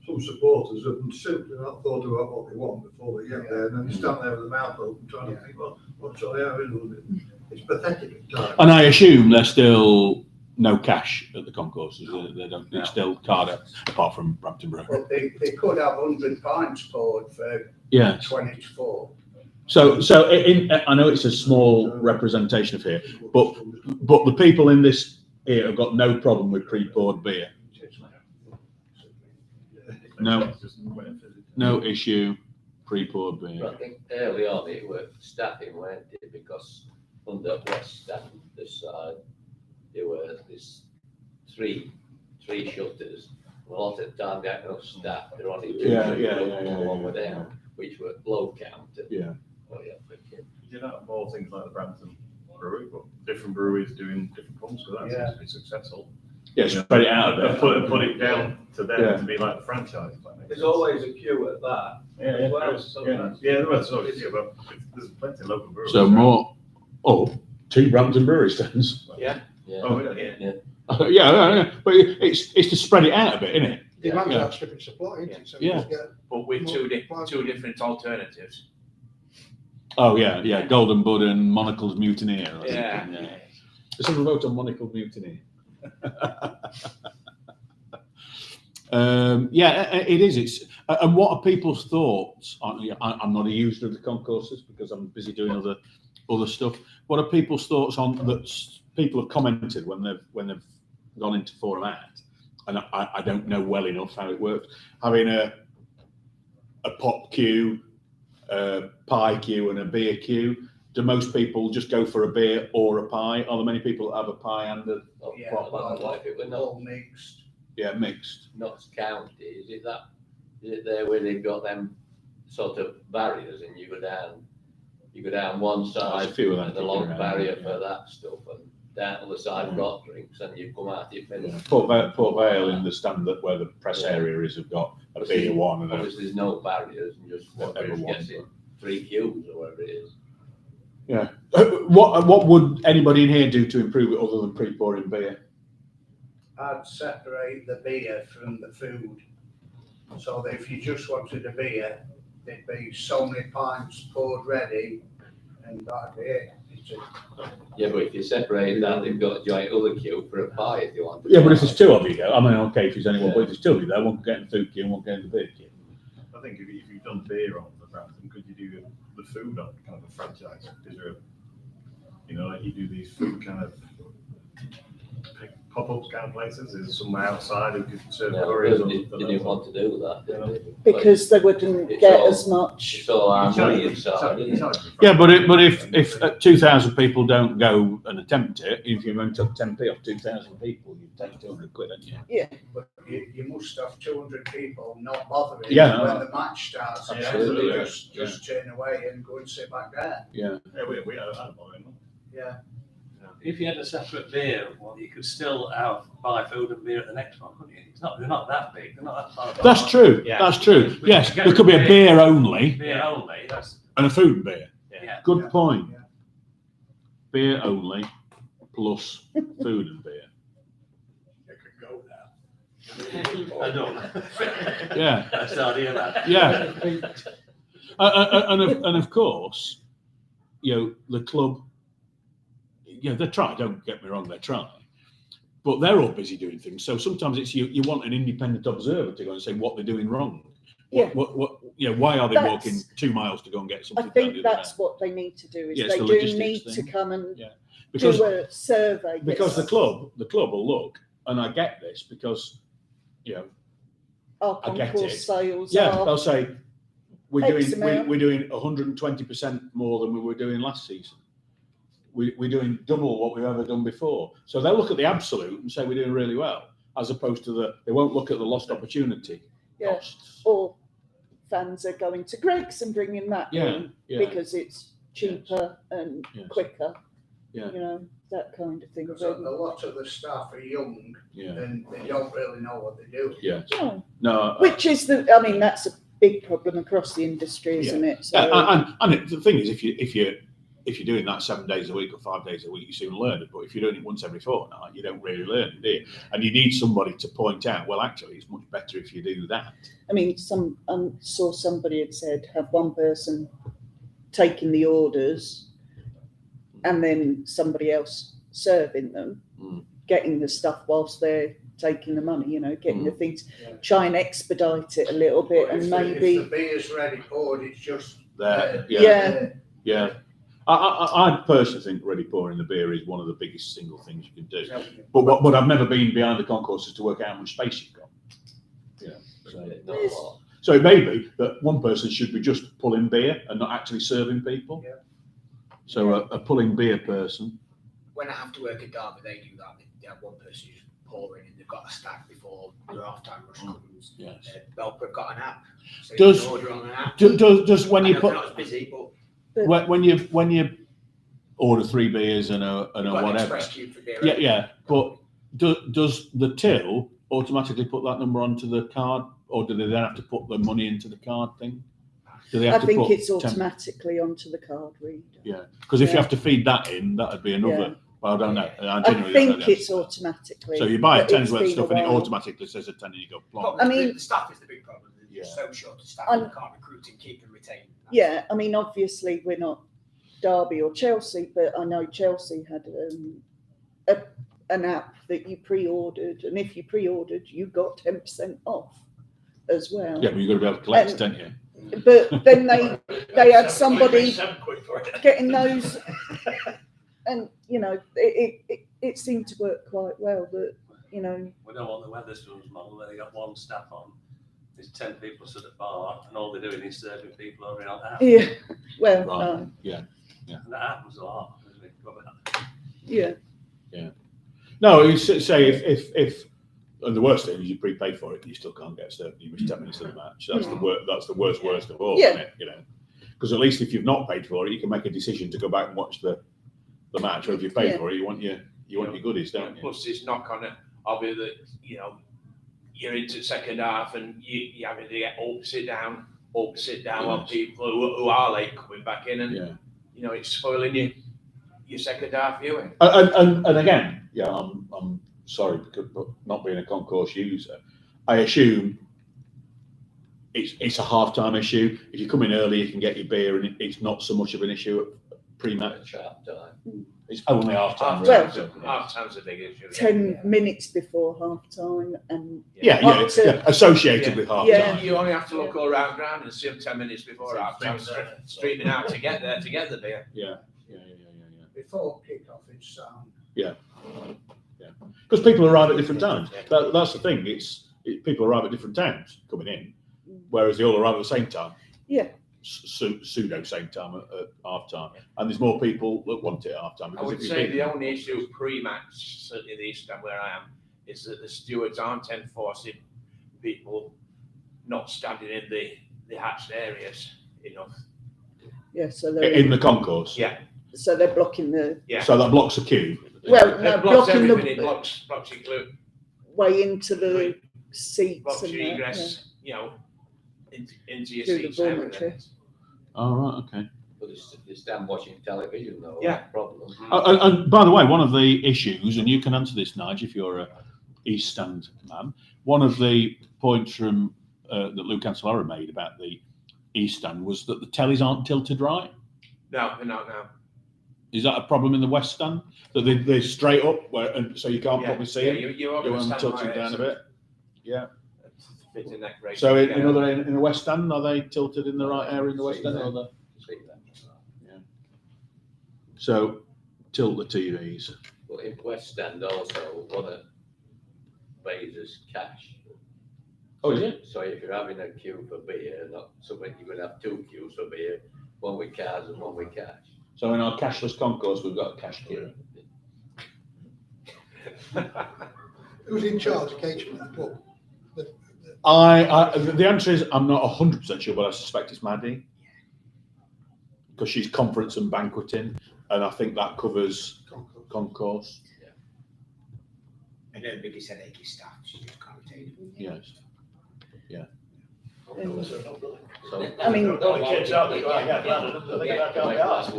some supporters have simply not thought about what they want before they get there, and then they stand there with their mouth open trying to think, well, what shall they have in? It's pathetic at times. And I assume there's still no cash at the concourses. They don't. It's still card apart from Brampton Brewery. But they could have 100 pints poured for Yeah. 24. So I know it's a small representation of here, but the people in this here have got no problem with pre-poured beer. No issue, pre-poured beer. But I think early on it was staffing, weren't it? Because under West Staff, this side, there were this three shutters. A lot of the time they had no staff. They're only two along with them, which were low counted. Yeah. Oh yeah, wicked. You did have more things like the Brampton Brewery, but different breweries doing different pumps, so that seems to be successful. Yeah, spread it out a bit. Put it down to them to be like the franchise. There's always a queue at that. Yeah, there was always, but there's plenty of local breweries. So more. Oh, 2 Brampton Brewery stands. Yeah. Oh, yeah. Yeah, but it's to spread it out a bit, isn't it? Demand Yeah. outstripping supply, isn't it? So Yeah. you just get But with two More- different alternatives. Oh yeah, Golden Bud and Monocle's Mutineer. I think. Yeah. Let's have a vote on Monocle's Mutineer. It is. It's and what are people's thoughts? I'm not a user of the concourses because I'm busy doing other stuff. What are people's thoughts on that? People have commented when they've gone into Forum Act, and I don't know well enough how it works. Having a pop queue, a pie queue, and a beer queue. Do most people just go for a beer or a pie? Are there many people that have a pie and a pop? Like if it were All not mixed. Yeah, mixed. Notts County, is it there where they've got them sort of barriers and you go down one side There's a few of them and the long kicking around, barrier yeah. for that stuff and down the other side got drinks and you come out your middle. Port Vale in the stand that where the press area is have got a beer one and a Obviously there's no barriers and just whatever whatever one. gets in 3 queues or whatever it is. Yeah. What would anybody in here do to improve it other than pre-pouring beer? I'd separate the beer from the food. So that if you just wanted a beer, there'd be so many pints poured ready and that'd be it. Yeah, but if you separate that, they've got a joint other queue for a pie if you want. Yeah, but if there's two of you go, I mean, okay, if there's only one, but if there's two of you there, one can get in the food queue and one can get in the beer queue. I think if you've done beer on the Brampton, could you do the food on kind of a franchise? Is there, like you do these food kind of pop-ups kind of places? Is there somewhere outside who could serve curries? They didn't want to do that, did they? Because they wouldn't It's get all- as much. It's all our money inside, isn't it? Yeah, but if 2,000 people don't go and attempt it, if you only took 10p off 2,000 people, you take 200 quid, don't you? Yeah. But you must have 200 people not bothering Yeah, when the match starts. absolutely, Absolutely. yeah. Just turn away and go and sit back there. Yeah. Yeah, we had that one. Yeah. If you had a separate beer, well, you could still buy food and beer at the next one, couldn't you? They're not that big. They're not that far apart. That's true. Yeah. That's true. We Yes, could go there could be a with beer only Beer only. That's and a food beer. yeah. Good point. Beer only plus food and beer. It could go now. I don't. Yeah. That's the idea, that. Yeah. And of course, the club, they try, don't get me wrong, they try. But they're all busy doing things. So sometimes it's you want an independent observer to go and say what they're doing wrong. Yeah. Why are they walking 2 miles to go and get something? I think that's what they need to do, is Yeah, it's they the do logistics need to thing. come and Because, do a survey. because the club will look, and I get this because, our I get concourse it. sales Yeah, are they'll say, we're X doing amount. we're doing 120% more than we were doing last season. We're doing double what we've ever done before. So they'll look at the absolute and say we're doing really well, as opposed to they won't look at the lost opportunity costs. or fans are going to Greg's and bringing that in because it's cheaper and quicker. Yeah. That kind of thing. Because a lot of the staff are young and they don't really know what they're doing. Yeah. No. Which is that's a big problem across the industry, isn't it? So, and the thing is, if you're doing that 7 days a week or 5 days a week, you soon learn it. But if you're doing it once every fortnight, you don't really learn it, do you? And you need somebody to point out, well, actually, it's much better if you do that. I mean, saw somebody had said have one person taking the orders and then somebody else serving them, getting the stuff whilst they're taking the money, getting the things, try and expedite it a little bit, and maybe. If the beer's ready poured, it's just. Yeah. I personally think ready pouring the beer is one of the biggest single things you can do. But I've never been behind the concourses to work out how much space you've got. So it may be that one person should be just pulling beer and not actually serving people. Yeah. So a pulling beer person. When I have to work at Derby, they do that. They have one person who's pouring and they've got a stack before the half-time rush comes. Yes. Belper have got an app. So Does- you can order on an app. Does when I you know put they're not as busy, but when you order 3 beers and a you've got an whatever. express queue for beer. Yeah. But does the till automatically put that number onto the card, or do they then have to put the money into the card thing? Do they have I to think put it's 10? automatically onto the card reader. Yeah, because if you Yeah. have to feed that in, that would be another. Yeah. Well, I don't know. I genuinely don't think know the it's answer. automatically. So you buy a but ten's it's worth of been stuff a and it while. automatically says a 10 and you go plonk. I mean- the staff is the big problem. They're just so short of staff, I'm- they can't recruit and keep and retain. Yeah, I mean, obviously we're not Derby or Chelsea, but I know Chelsea had an app that you pre-ordered, and if you pre-ordered, you got 10% off as well. Yeah, but you've got to be able to collect, don't you? But then they had somebody getting those, and it seemed to work quite well. That We don't want the Wetherspoons model where they got one staff on. There's 10 people stood at the bar and all they're doing is serving people over on that. Yeah, well, Right. Yeah. And that happens a lot. Doesn't it? yeah. No, you say if and the worst thing is you prepay for it and you still can't get served. You miss 10 minutes of the match. That's the worst of all. Yeah. Isn't it? Because at least if you've not paid for it, you can make a decision to go back and watch the match. Or if you pay for it, you want your goodies, don't you? Plus, this knock on it, obviously, that you're into the second half and you're having to get up, sit down on people who are late coming back in, and it's spoiling your second half viewing. And again, I'm sorry, but not being a concourse user, I assume it's a half-time issue. If you come in early, you can get your beer, and it's not so much of an issue pre-match. Half time. It's only half time. Well, Half time's a big issue. 10 minutes before half time and Yeah, associated Yeah. with half Yeah. time. You only have to look all around ground and see them 10 minutes before half time, streaming out to get there together, beer. Yeah. Before kick-off, it's sound. Because people arrive at different times. That's the thing. People arrive at different times coming in, whereas they all arrive at the same time. Yeah. Pseudo same time at half time, and there's more people that want it at half time. I would say the only issue pre-match, certainly in the East End where I am, is that the stewards aren't enforcing people not standing in the hatched areas enough. Yeah, so in the concourse. Yeah. So they're blocking the. Yeah. So that blocks the queue. Well, It no, blocks blocking everything. It the blocks your way into the seats blocks and your that, egress, you know, into your Through the seats and dormitory. everything. Oh, right, okay. But they stand watching television though. Yeah. Problem. And by the way, one of the issues, and you can answer this, Nige, if you're a East Stand man, one of the points from that Luke Cancellara made about the East Stand was that the tellies aren't tilted right. No. Is that a problem in the West Stand? That they're straight up, and so you can't probably see it? You want You to want them stand tilted like down a this. bit? Yeah. Fit in that grade. So in the West Stand, are they tilted in the right area in the West Stand? Or yeah. So tilt the TVs. But in West Stand also, one of Bazer's cash. Oh, is it? So if you're having a queue for beer, not something you're going to have two queues for beer, one with cards and one with cash. So in our cashless concourse, we've got a cash queue. Who's in charge occasionally at the pub? The answer is I'm not 100% sure, but I suspect it's Maddie because she's conference and banqueting, and I think that covers concourse. And her biggest headache is staff. She just can't retain them. Yes. Yeah. So, I mean, The only kids out there going, yeah, I can't be asked.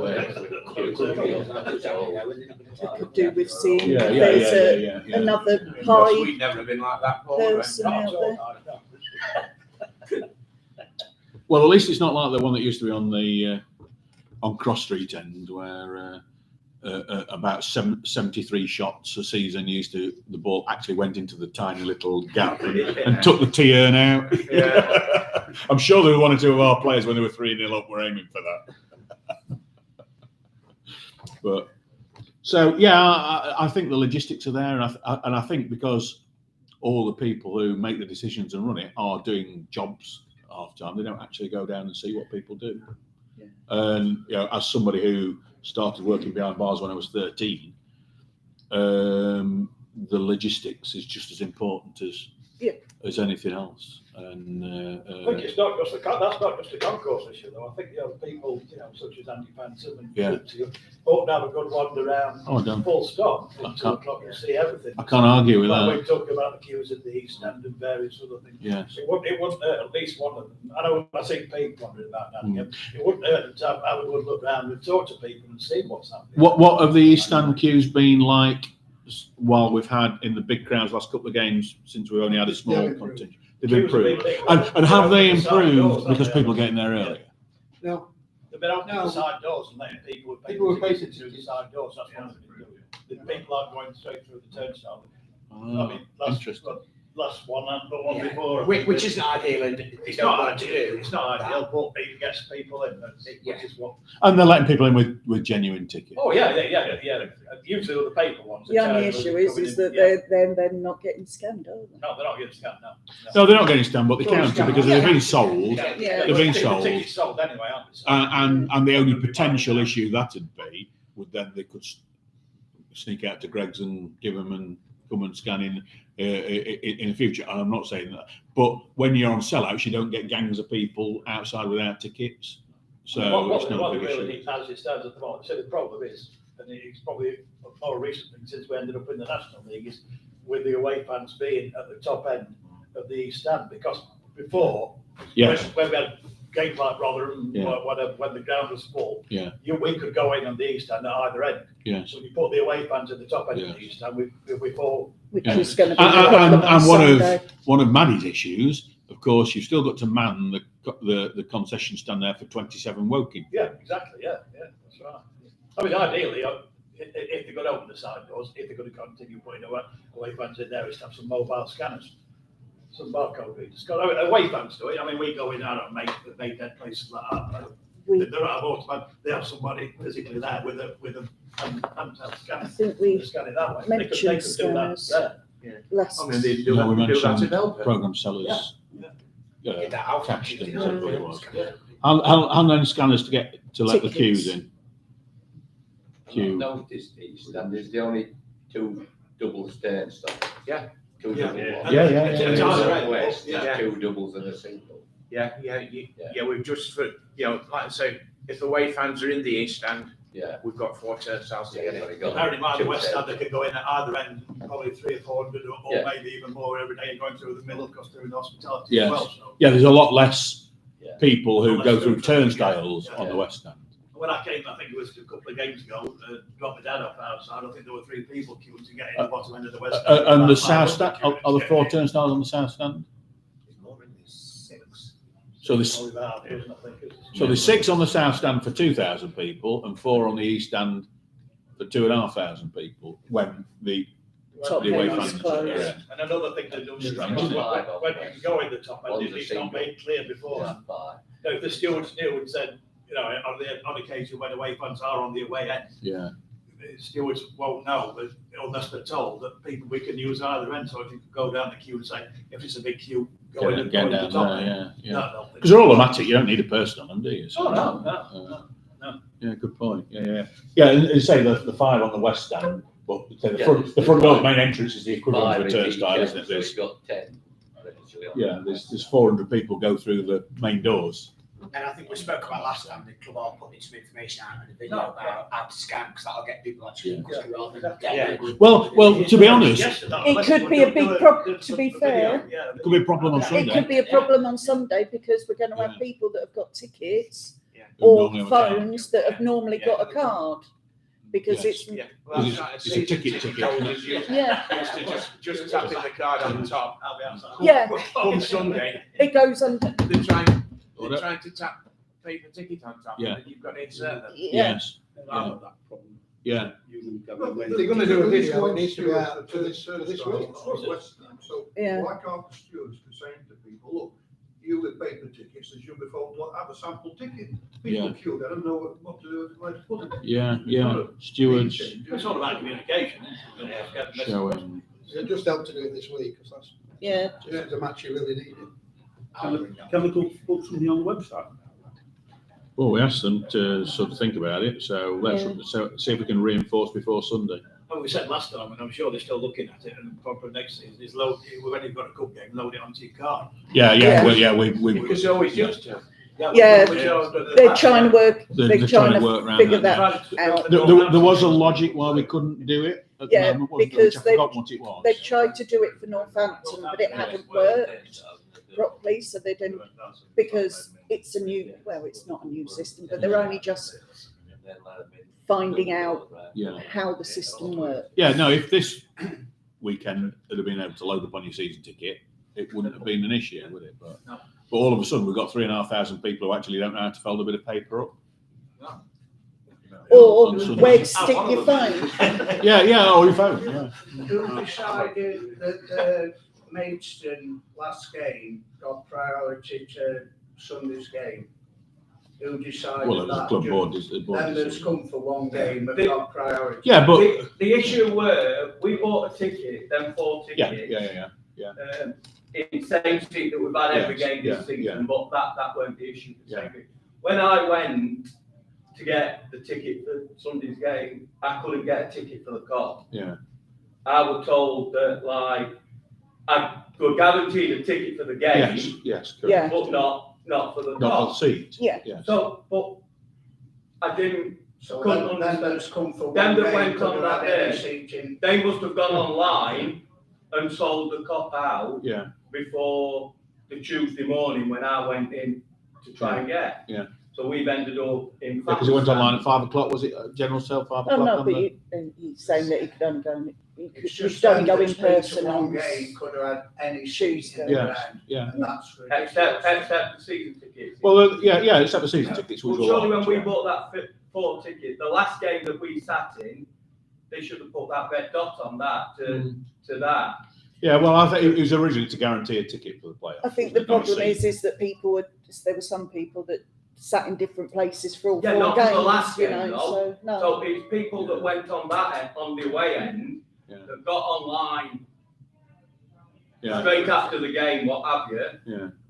I could do with seeing Yeah, if there's yeah. another Because pie we've never been like that, Paul. right? person out there. Well, at least it's not like the one that used to be on the on Cross Street end, where about 73 shots a season the ball actually went into the tiny little gap and took the tea urn out. Yeah. I'm sure there were one or two of our players when they were 3-0 up were aiming for that. But so yeah, I think the logistics are there, and I think because all the people who make the decisions and run it are doing jobs half time, they don't actually go down and see what people do. Yeah. And as somebody who started working behind bars when I was 13, the logistics is just as important as anything else. And I think it's not just that's not just a concourse issue though. I think people such as Andy Phantom and ought to have a good wander around. Full stop. At 2 o'clock and see everything. I can't argue with that. We talk about the queues at the East End and various other things. Yes. It wouldn't hurt at least one of them. I know I see people wondering about that again. It wouldn't hurt to have a good look around and talk to people and see what's happening. What have the East Stand queues been like while we've had in the big crowds last couple of games since we've only had a small contingent? They've improved. And have they improved because people are getting there earlier? No. They've been opening the side doors and letting people People were facing through the side doors. That's what they've been doing. The people aren't going straight through the turnstile. I mean, last one and the one before. Which isn't ideal, and It's not ideal. It's not ideal, but it gets people in. Which is what. And they're letting people in with genuine tickets. Oh yeah. Usually the paper ones. The only issue is that they're not getting scanned, are they? No, they're not getting scanned now. No, they're not getting scanned, but they counter because they've been sold. Yeah. They've been The sold. tickets sold anyway, aren't they? And the only potential issue that'd be would then they could sneak out to Greg's and give them and come and scan in the future. And I'm not saying that, but when you're on sellouts, you don't get gangs of people outside without tickets. So it's not a big issue. Really, as it stands at the moment, so the problem is, and it's probably a more recent thing since we ended up in the National League, is with the away fans being at the top end of the East Stand, because before, when we had games like Rotherham, whatever, when the ground was full, we could go in on the East Stand at either end. Yes. So we put the away fans at the top end of the East Stand, we fall. Which is going to be and one of Maddie's issues, of course, you've still got to man the concession stand there for 27 Woking. Yeah, exactly. Yeah, that's right. I mean, ideally, if they're going to open the side doors, if they're going to continue putting away fans in there, is to have some mobile scanners, some barcode readers. Away fans do it. I mean, we go in there and make dead places like that. They don't have automatic. They have somebody physically there with a handheld scanner. I think we scan it that way. mentioned they could do that scanners. there. Last. I mean, they do, No, we do that mentioned to help it. program sellers. Get that out. Attached and Yeah. that's what it was. How many scanners to get to let the Tickets. queues in? I've Queue. noticed these, and there's the only 2 double stairs stuff. Yeah. 2 Yeah. double ones. Yeah, It's either end. West, Yeah. there's 2 doubles and a single. Yeah, we've just, for, like I say, if away fans are in the East Stand, Yeah. we've got 4 turnstiles to Yeah, get you've in. only got Bearing in mind the 2 West stairs. Stand, they could go in at either end, probably 300 or 400 or Yeah. maybe even more every day, going through the middle because they're in hospitality Yes. as well. So. Yeah, there's a lot less Yeah. people who Lot go less through people, yeah. turnstiles on Yeah. the West Stand. When I came, I think it was a couple of games ago, dropped my dad off outside. I think there were 3 people queuing to get in the bottom end of the West Stand. And the About South 500 Stand, queuing are to the get 4 in. turnstiles on the South Stand? There's more in these 6. So there's, Probably about half a dozen, I think, isn't it? so there's 6 on the South Stand for 2,000 people and 4 on the East Stand for 2,500 people when the Top the away end fans. is closed. Yeah. And another thing to do is Strange, when isn't it? when you go in the top end, One's a it's not single. made clear before. Yeah, 5. So if the stewards knew and said, on occasion when away fans are on the away end, Yeah, the stewards won't know, but unless they're told that people we can use either end. So if you could go down the queue and say, if it's a big queue, go in and go get in the down top there, end. yeah. Because they're all automatic, you don't need a person on them, do you? So, Oh, no. Yeah, good point. Yeah. Yeah, and say the 5 on the West Stand, but say the Yeah, front door, the main entrance is the equivalent 5 of a in each turnstile, end, isn't it? so There's, it's got 10. Literally on yeah, the there's 400 people go through the main doors. And I think we spoke about last time, the club are putting some information out in a video No, about how to scan, because that'll get people actually Yeah. rather than Yeah. Well, to be honest, It could be a big problem, to be fair. it could be a problem on It Sunday. could be a problem on Sunday because we're going to have Yeah. people that have got tickets Who or normally have a card. phones that have normally got a card. Because Yes. Yeah. Well, it's a ticket. Holders Yeah. used to just tapping the card on the top. Yeah. Come Sunday, it goes under. they're trying to tap paper ticket on top, Yeah. and then you've got to insert them. Yes. Yeah. Well, They're gonna do a video, it needs to be out for this week. So Yeah. why can't the stewards be saying to people, look, you with paper tickets, as you before, have a sample ticket. People Yeah. queue there and know what to do, where to put it. Yeah. Stewards It's all about communication. Isn't it? Get the message. showing. It just helped to do it this week, because that's Yeah. just a match you really needed. Can we put something on the website? Well, we asked them to sort of think about it, so see if we can reinforce before Sunday. Well, we said last time, and I'm sure they're still looking at it, and probably next season is load, we've only got a cup game, load it onto your car. Yeah. Well, we Because they always used to. Yeah, they're trying to work, they're they're trying work to around figure that. that out. There was a logic why we couldn't do it at the Yeah, moment, wasn't there? because Which I forgot what it was. They've tried to do it for Northampton, but it hadn't worked properly, so they didn't, because it's a new, well, it's not a new system, but they're only just finding out Yeah. how the system works. Yeah, no, if this weekend had been able to load up on your season ticket, it wouldn't have been an issue, would it? But all of a sudden, we've got 3,500 people who actually don't know how to fold a bit of paper up. Or On Sunday. where to stick your phone. Yeah, or your phone, yeah. Who decided that Maidstone last game got priority to Sunday's game? Who decided Well, it was that? club board. Then there's come for one game and got priority. Yeah, but The issue were, we bought a ticket, then 4 yeah. tickets. In same seat that we've had every Yes, game yeah, this season, yeah. but that weren't the issue. Yeah. When I went to get the ticket for Sunday's game, I couldn't get a ticket for the car. Yeah. I was told that I could guarantee a ticket for the game, Yes, correct. Yeah. but not for the Not car. the seat. Yeah. Yes. So, but I didn't. So couldn't then understand. there's come for Them one that game, went on couldn't that have any day. seating. They must have gone online and sold the cop out Yeah. before the Tuesday morning when I went in to try and get. Yeah. So we've ended up in. Because it went online at 5 o'clock, was it? General sale 5 Oh, o'clock? no, on but the- he's saying that he could only go you It's could just don't go them in that's been to person one on game could have had any Tuesday. seats in the Yeah, ground, yeah. and that's Except the season tickets. Well, yeah, except the season tickets. Well, which surely were when we large, bought that 4 ticket, the last game that we sat in, they should have put that red dot on that to that. Yeah, well, I think it was originally to guarantee a ticket for the playoffs. I think the problem is that there were some people that sat in different places for all Yeah, 4 not games, for the last you game, know, though. so no. So it's people that went on on the away end that got online straight after the game, what have you,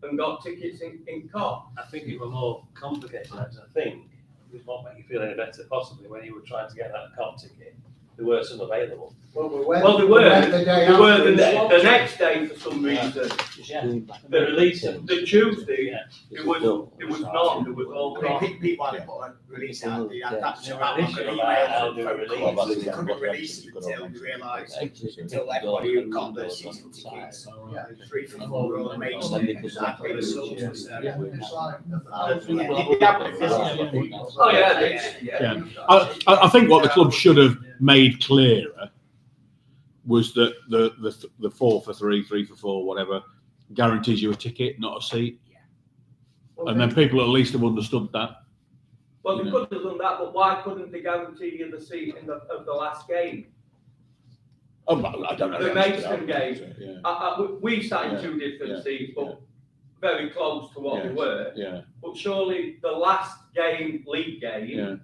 and got tickets in COP. I think it was more complicated. I think it won't make you feel any better possibly when you were trying to get that COP ticket. There were some available. Well, They were the next day for some reason. The release, the Tuesday, it was none. It was all gone. People had put a release out. They had that email. They couldn't release it until they realised, until everybody who got their season tickets, 3 for 4 all the mates, exactly the subs. It's like Oh yeah. I think what the club should have made clearer was that the 4 for 3, 3 for 4, whatever, guarantees you a ticket, not a seat. And then people at least have understood that. Well, they could have done that, but why couldn't they guarantee you the seat of the last game? Oh, I don't know. The Maidstone game. We sat in 2 different seats, but very close to what we were. Yeah. But surely the last game, league game,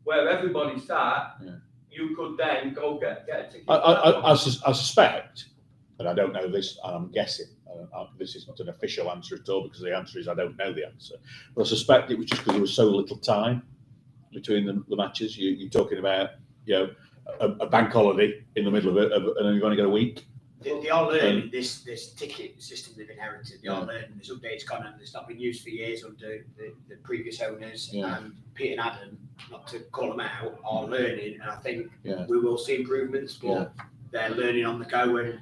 where everybody sat, you could then go get a ticket. I suspect, and I don't know this, and I'm guessing, this is not an official answer at all, because the answer is I don't know the answer. But I suspect it was just because there was so little time between the matches. You're talking about, a bank holiday in the middle of it, and you've only got a week. They are learning this ticket system they've inherited. They are learning. There's updates gone on. It's not been used for years under the previous owners. And Pete and Adam, not to call them out, are learning. And I think we will see improvements, but they're learning on the go. And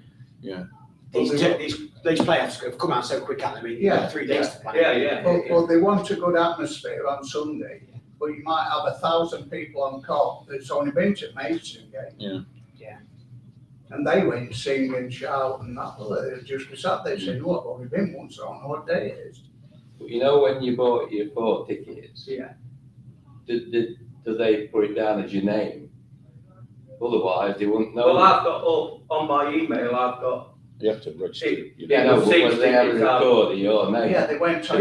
these playoffs have come out so quick at them. I mean, 3 days to plan. Well, they want a good atmosphere on Sunday, but you might have 1,000 people on COP that's only been to Maidstone game. And they went singing and shouting and that. Well, they just sat there saying, "What? Well, we've been once. I don't know what day it is." But you know, when you bought your 4 tickets, do they put it down as your name? Otherwise, they wouldn't know. Well, I've got on my email. I've got. You have to register. But when they have a record your name. Yeah, they went on.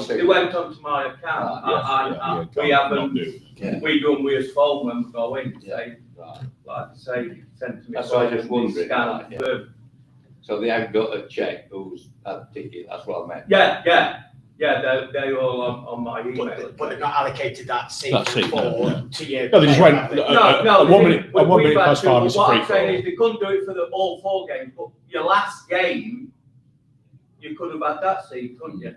They went onto my account. We haven't. We done with his phone when we go in. Like I say, sent to me. That's why I just wondering. So they haven't got a check who's had a ticket. That's what I meant. Yeah. They're all on my email. But they've not allocated that seat to you. No, they just went. No. 1 minute. 1 minute past 5 is a What free I'm saying is they couldn't do it for all 4 games, but your last game, you could have had that seat, couldn't you?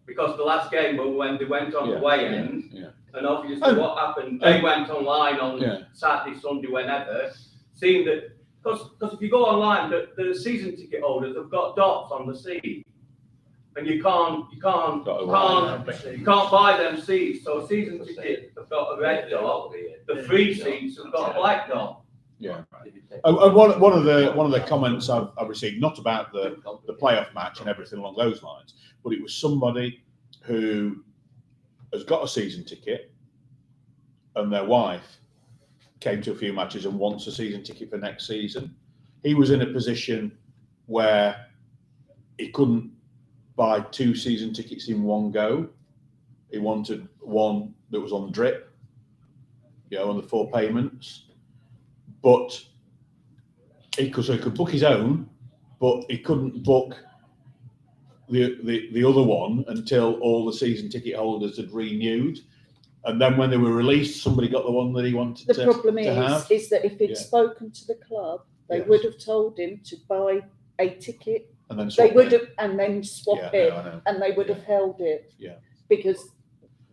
Because the last game was when they went on the way end. And obviously what happened, they went online on Saturday, Sunday, whenever, seeing that, because if you go online, the season ticket holders have got dots on the seat. And you can't buy them seats. So season tickets have got a red dot, the free seats have got a black dot. Yeah. And one of the comments I've received, not about the playoff match and everything along those lines, but it was somebody who has got a season ticket and their wife came to a few matches and wants a season ticket for next season. He was in a position where he couldn't buy 2 season tickets in one go. He wanted one that was on drip, on the 4 payments. But he could book his own, but he couldn't book the other one until all the season ticket holders had renewed. And then when they were released, somebody got the one that he wanted to have. The problem is that if he'd spoken to the club, they would have told him to buy a ticket. And then swap it. And then swap it, and they would have held it. Because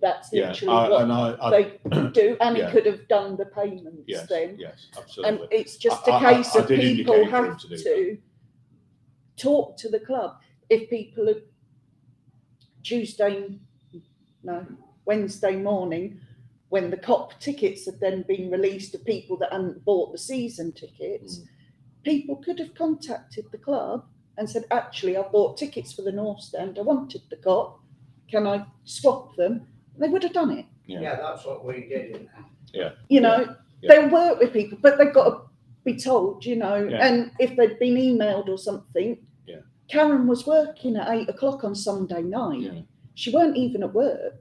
that's literally what they do, and he could have done the payments then. Yes, absolutely. And it's just a case of people have to talk to the club. If people are Wednesday morning when the COP tickets had then been released to people that hadn't bought the season tickets, people could have contacted the club and said, actually, I bought tickets for the North Stand. I wanted the COP. Can I swap them? They would have done it. Yeah, that's what we did in there. You know, they'll work with people, but they've got to be told, you know, and if they'd been emailed or something, Karen was working at 8 o'clock on Sunday night. She weren't even at work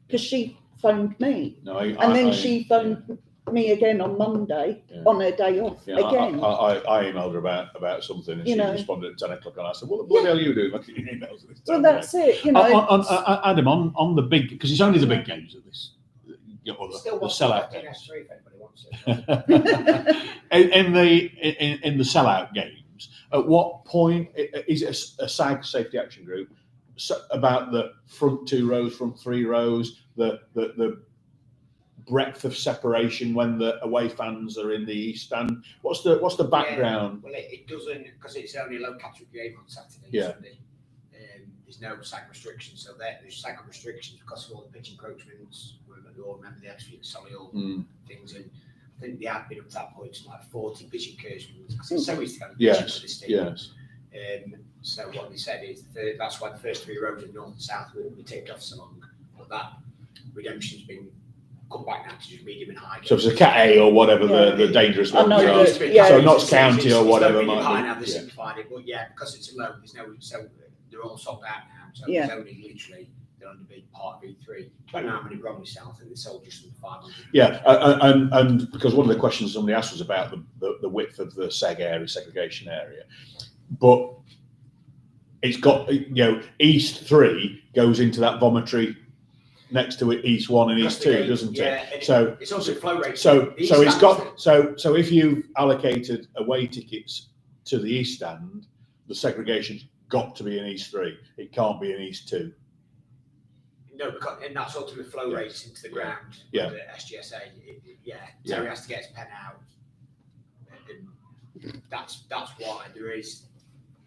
because she phoned me. And then she phoned me again on Monday on her day off again. I emailed her about something and she responded at 10 o'clock and I said, well, what the hell are you doing? Look at your emails. Well, that's it, you know. Adam, on the big, because it's only the big games at this, you know, the sellout games. If anybody wants it. in the sellout games, at what point is it a SAG safety action group about the front 2 rows, front 3 rows, the breadth of separation when the away fans are in the East Stand? What's the background? Well, it doesn't, because it's only a low category game on Saturday and Sunday. There's no SAG restrictions, so there's SAG restrictions because of all the pitch encroachments. We all remember the Chesterfield Solihull things, and I think they had been up to that point to like 40 pitch encroachments because it's so easy to get pitching for this team. So what they said is that's why the first 3 rows of North and South will be taped off so long, but that redemption's been come back now to just medium and high. So it's a Cat A or whatever the dangerous ones are. So Notts County or whatever might be. Now they simplified it, but because it's a low, there's no, so they're all sold out now. So there's only literally they're on the big part B3. Depending on how many Bromley sell, I think they sold just under 500. Yeah, and because one of the questions somebody asked was about the width of the segregation area, but it's got, you know, East 3 goes into that vomitory next to it, East 1 and East 2, doesn't it? So it's also flow rate. So it's got so if you've allocated away tickets to the East Stand, the segregation's got to be in East 3. It can't be in East 2. No, because and that's ultimately flow rates into the ground. Yeah. The SGSA. Terry has to get his pen out, and that's why there is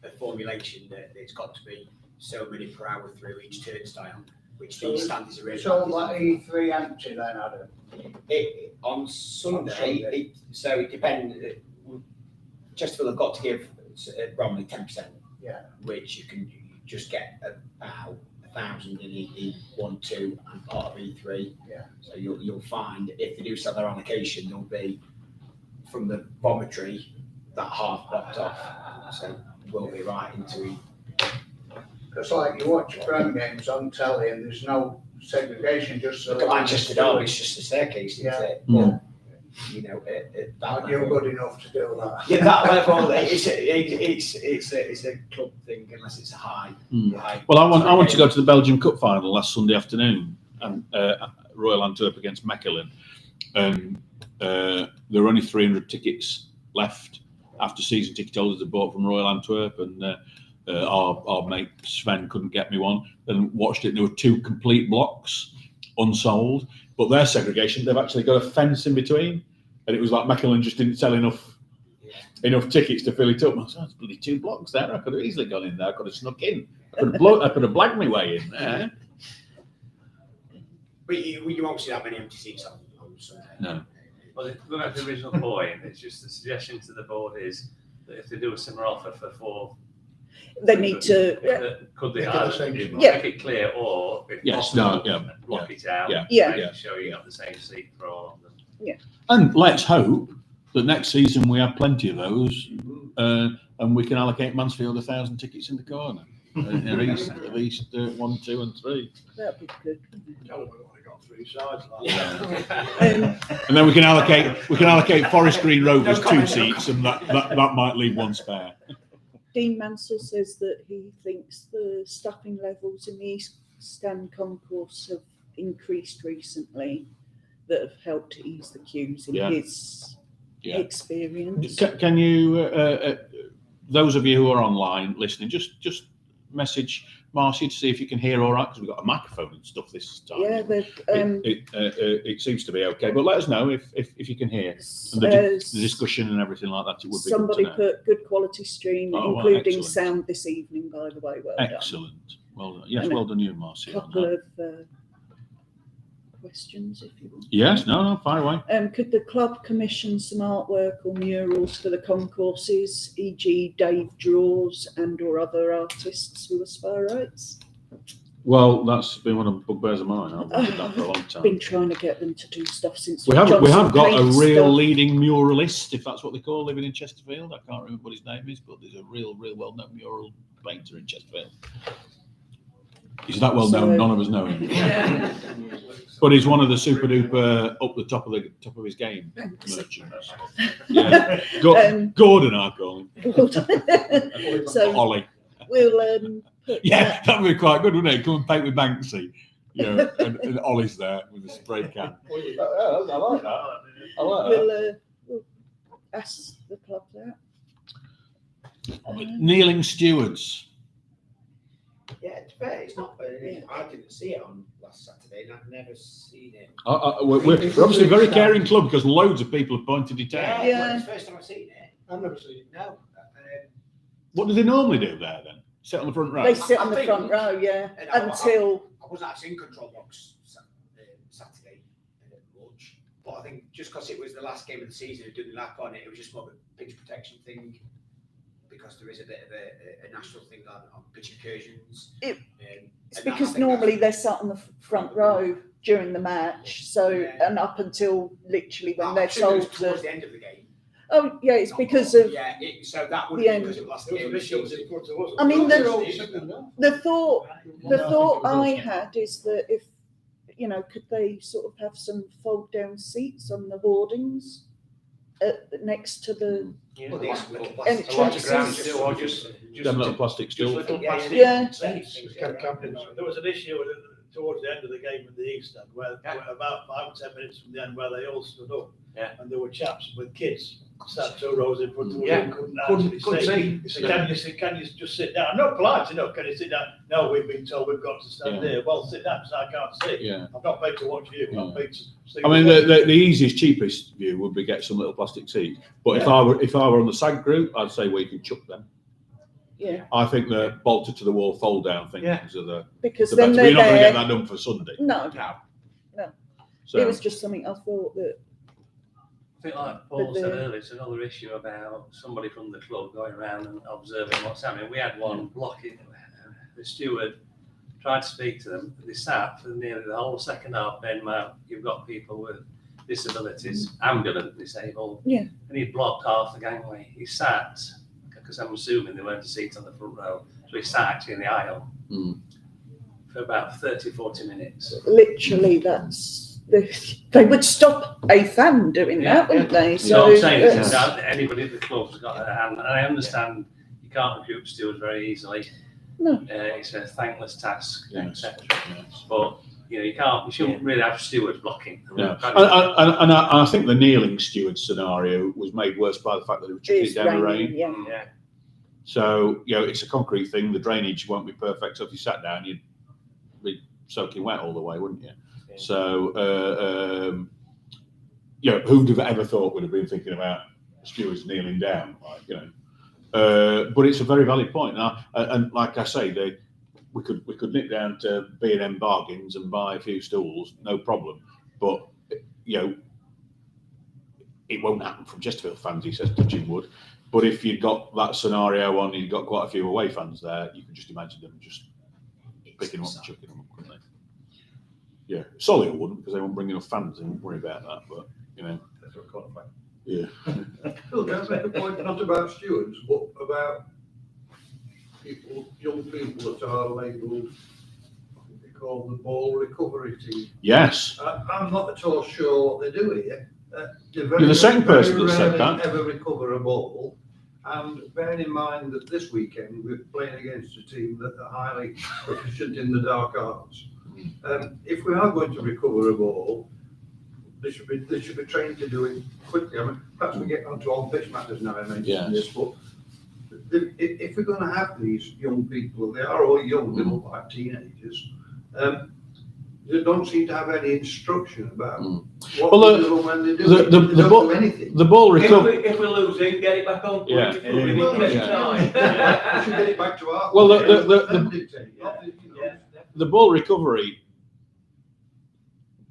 a formulation that it's got to be so many per hour through each turnstile, which these standards are really. So like E3 empty then, Adam? On Sunday, so it depends. Chesterfield have got to give Bromley 10%. Which you can just get about 1,000 in E1, 2 and part of E3. So you'll find if they do sell their allocation, there'll be from the vomitory that half blocked off. So we'll be right into E. Because like you watch Prem games on telly and there's no segregation, just look at Manchester Derby, it's just a staircase, isn't it? But, you know, that you're good enough to do that. Yeah, that level, it's a club thing unless it's a high. Well, I want to go to the Belgian Cup final last Sunday afternoon, and Royal Antwerp against Mechelen, and there were only 300 tickets left after season ticket holders had bought from Royal Antwerp, and our mate Sven couldn't get me one, and watched it. There were 2 complete blocks unsold. But their segregation, they've actually got a fence in between, and it was like Mechelen just didn't sell enough tickets to fill it up. I said, "There's bloody 2 blocks there. I could have easily gone in there. I could have snuck in. I could have blagged my way in there." But you won't see that many empty seats on Sunday. No. Well, going back to the original point, it's just the suggestion to the board is that if they do a similar offer for 4. They need to. Could they either make it clear or if possible, block it out? Make sure you got the same seat for all of them. And let's hope that next season we have plenty of those, and we can allocate Mansfield 1,000 tickets in the corner. At least 1, 2, and 3. That'd be good. Got 3 sides. And then we can allocate Forest Green Rovers 2 seats, and that might leave 1 spare. Dean Mansell says that he thinks the staffing levels in the East Stand concourse have increased recently, that have helped to ease the queues in his experience. Can you, those of you who are online listening, just message Marcia to see if you can hear all right, because we've got a microphone and stuff this time. Yeah, it seems to be okay, but let us know if you can hear and the discussion and everything like that. It would be somebody good to know. put good quality stream, including sound this evening. By the way, well done. Excellent. Well done. Yes, well done you, Marcia. A couple of questions if you want. Yes, no, fire away. Could the club commission some artwork or murals for the concourses, e.g. Dave Draws and or other artists who aspire rights? Well, that's been one of the bugbears of mine. I've wanted that for a long I've time. been trying to get them to do stuff since We have got a Johnson real Paint leading muralist, if that's what they call, living in Chesterfield. I can't remember what his name is, but there's a real well-known mural painter in Chesterfield. He's that well known, none of us know him. But he's one of the super duper up the top of his game merchants. Yeah. Gordon, I call him. So Ollie. We'll Yeah, that would be quite good, wouldn't it? Come and paint with Banksy. Yeah, and Ollie's there with a spray can. I like that. I like that. We'll ask the club that. Kneeling stewards. Yeah, to be fair, it's not. I didn't see it on last Saturday, and I've never seen it. We're obviously a very caring club because loads of people have pointed it out. Yeah, it's the first time I've seen it. I've never seen it. No. What do they normally do there then? Sit on the front row? They sit on the front row, yeah, until. I wasn't actually in control box Saturday much, but I think just because it was the last game of the season, it didn't lap on it. It was just more of a pitch protection thing. Because there is a bit of a national thing on pitch incursions. It's because normally they're sat on the front row during the match, so and up until literally when they're told towards the end of the game. Oh yeah, it's because of so that would be because it was last game. I mean, the thought I had is that if could they sort of have some fold down seats on the hoardings next to the entrances? Or just them little plastic stools. Yeah. There was an issue towards the end of the game in the East End where about 5 or 10 minutes from the end where they all stood up. Yeah. And there were chaps with kids sat 2 rows in front of them Yeah. who couldn't see. He said, can you just sit down? No, polite enough. Can you sit down? No, we've been told we've got to stand there. Well, sit down because I can't see. Yeah. I've not paid to watch you. I've paid to see. I mean, the easiest, cheapest view would be get some little plastic seats. But if I were on the SAG group, I'd say we can chuck them. Yeah. I think the bolted to the wall fold down things are because the then best. they're You're not going to there. get that done for Sunday. No. So, It was just something I thought that. I think like Paul said earlier, it's another issue about somebody from the club going around and observing what's happening. We had one blocking. The steward tried to speak to them. They sat for nearly the whole second half. Ben, you've got people with disabilities, ambulant, disabled. Yeah. And he blocked half the gangway. He sat, because I'm assuming there weren't a seat on the front row, so he sat actually in the aisle for about 30, 40 minutes. Literally, they would stop a fan doing that, wouldn't they? So I'm saying that anybody at the club's got a hand, and I understand you can't recruit stewards very easily. No. It's a thankless task, etc. But you can't. You shouldn't really have stewards blocking. No. And I think the kneeling steward scenario was made worse by the fact that it was chucking down the rain. Yeah. So it's a concrete thing. The drainage won't be perfect. So if you sat down, you'd be soaking wet all the way, wouldn't you? Yeah. So who'd have ever thought would have been thinking about stewards kneeling down, but it's a very valid point. And like I say, we could nip down to B&M Bargains and buy a few stools, no problem. But it won't happen from Chesterfield fans. He says, touching wood. But if you've got that scenario on, you've got quite a few away fans there. You can just imagine them just picking them up and chucking them up, couldn't they? Yeah, Solihull wouldn't because they won't bring enough fans in. Worry about that, but That's what qualifying. yeah. Phil, can I make a point not about stewards, but about young people that are labelled, I think they call the ball recovery team. Yes. I'm not at all sure what they do here. You're the second person that said that. Ever recover a ball, and bearing in mind that this weekend we're playing against a team that are highly proficient in the dark arts. If we are going to recover a ball, they should be trained to do it quickly. I mean, perhaps we get onto on pitch matters now. I mentioned this, but if we're going to have these young people, they are all young, they look like teenagers. They don't seem to have any instruction about what they do when they do it. They don't do anything. The ball recovery. If we're losing, get it back on. Yeah. We should get it back to our. Well, the ball recovery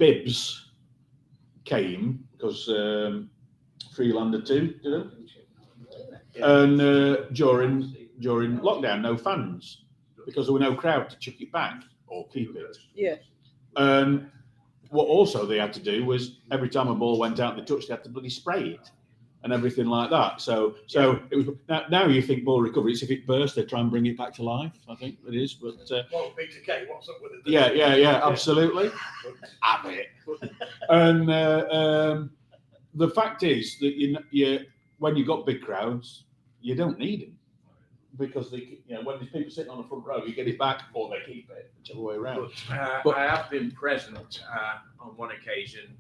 bibs came because Freelander 2 did it, and during lockdown, no fans because there were no crowd to chuck it back or keep it. Yeah. And what also they had to do was every time a ball went out in the touch, they had to bloody spray it and everything like that. So it was. Now you think ball recovery, it's if it bursts, they try and bring it back to life. I think it is, but Well, Peter Kay, what's up with it? yeah, absolutely. Have it. And the fact is that you when you got big crowds, you don't need them because when there's people sitting on the front row, you get it back or they keep it, whichever way around. But I have been present on one occasion,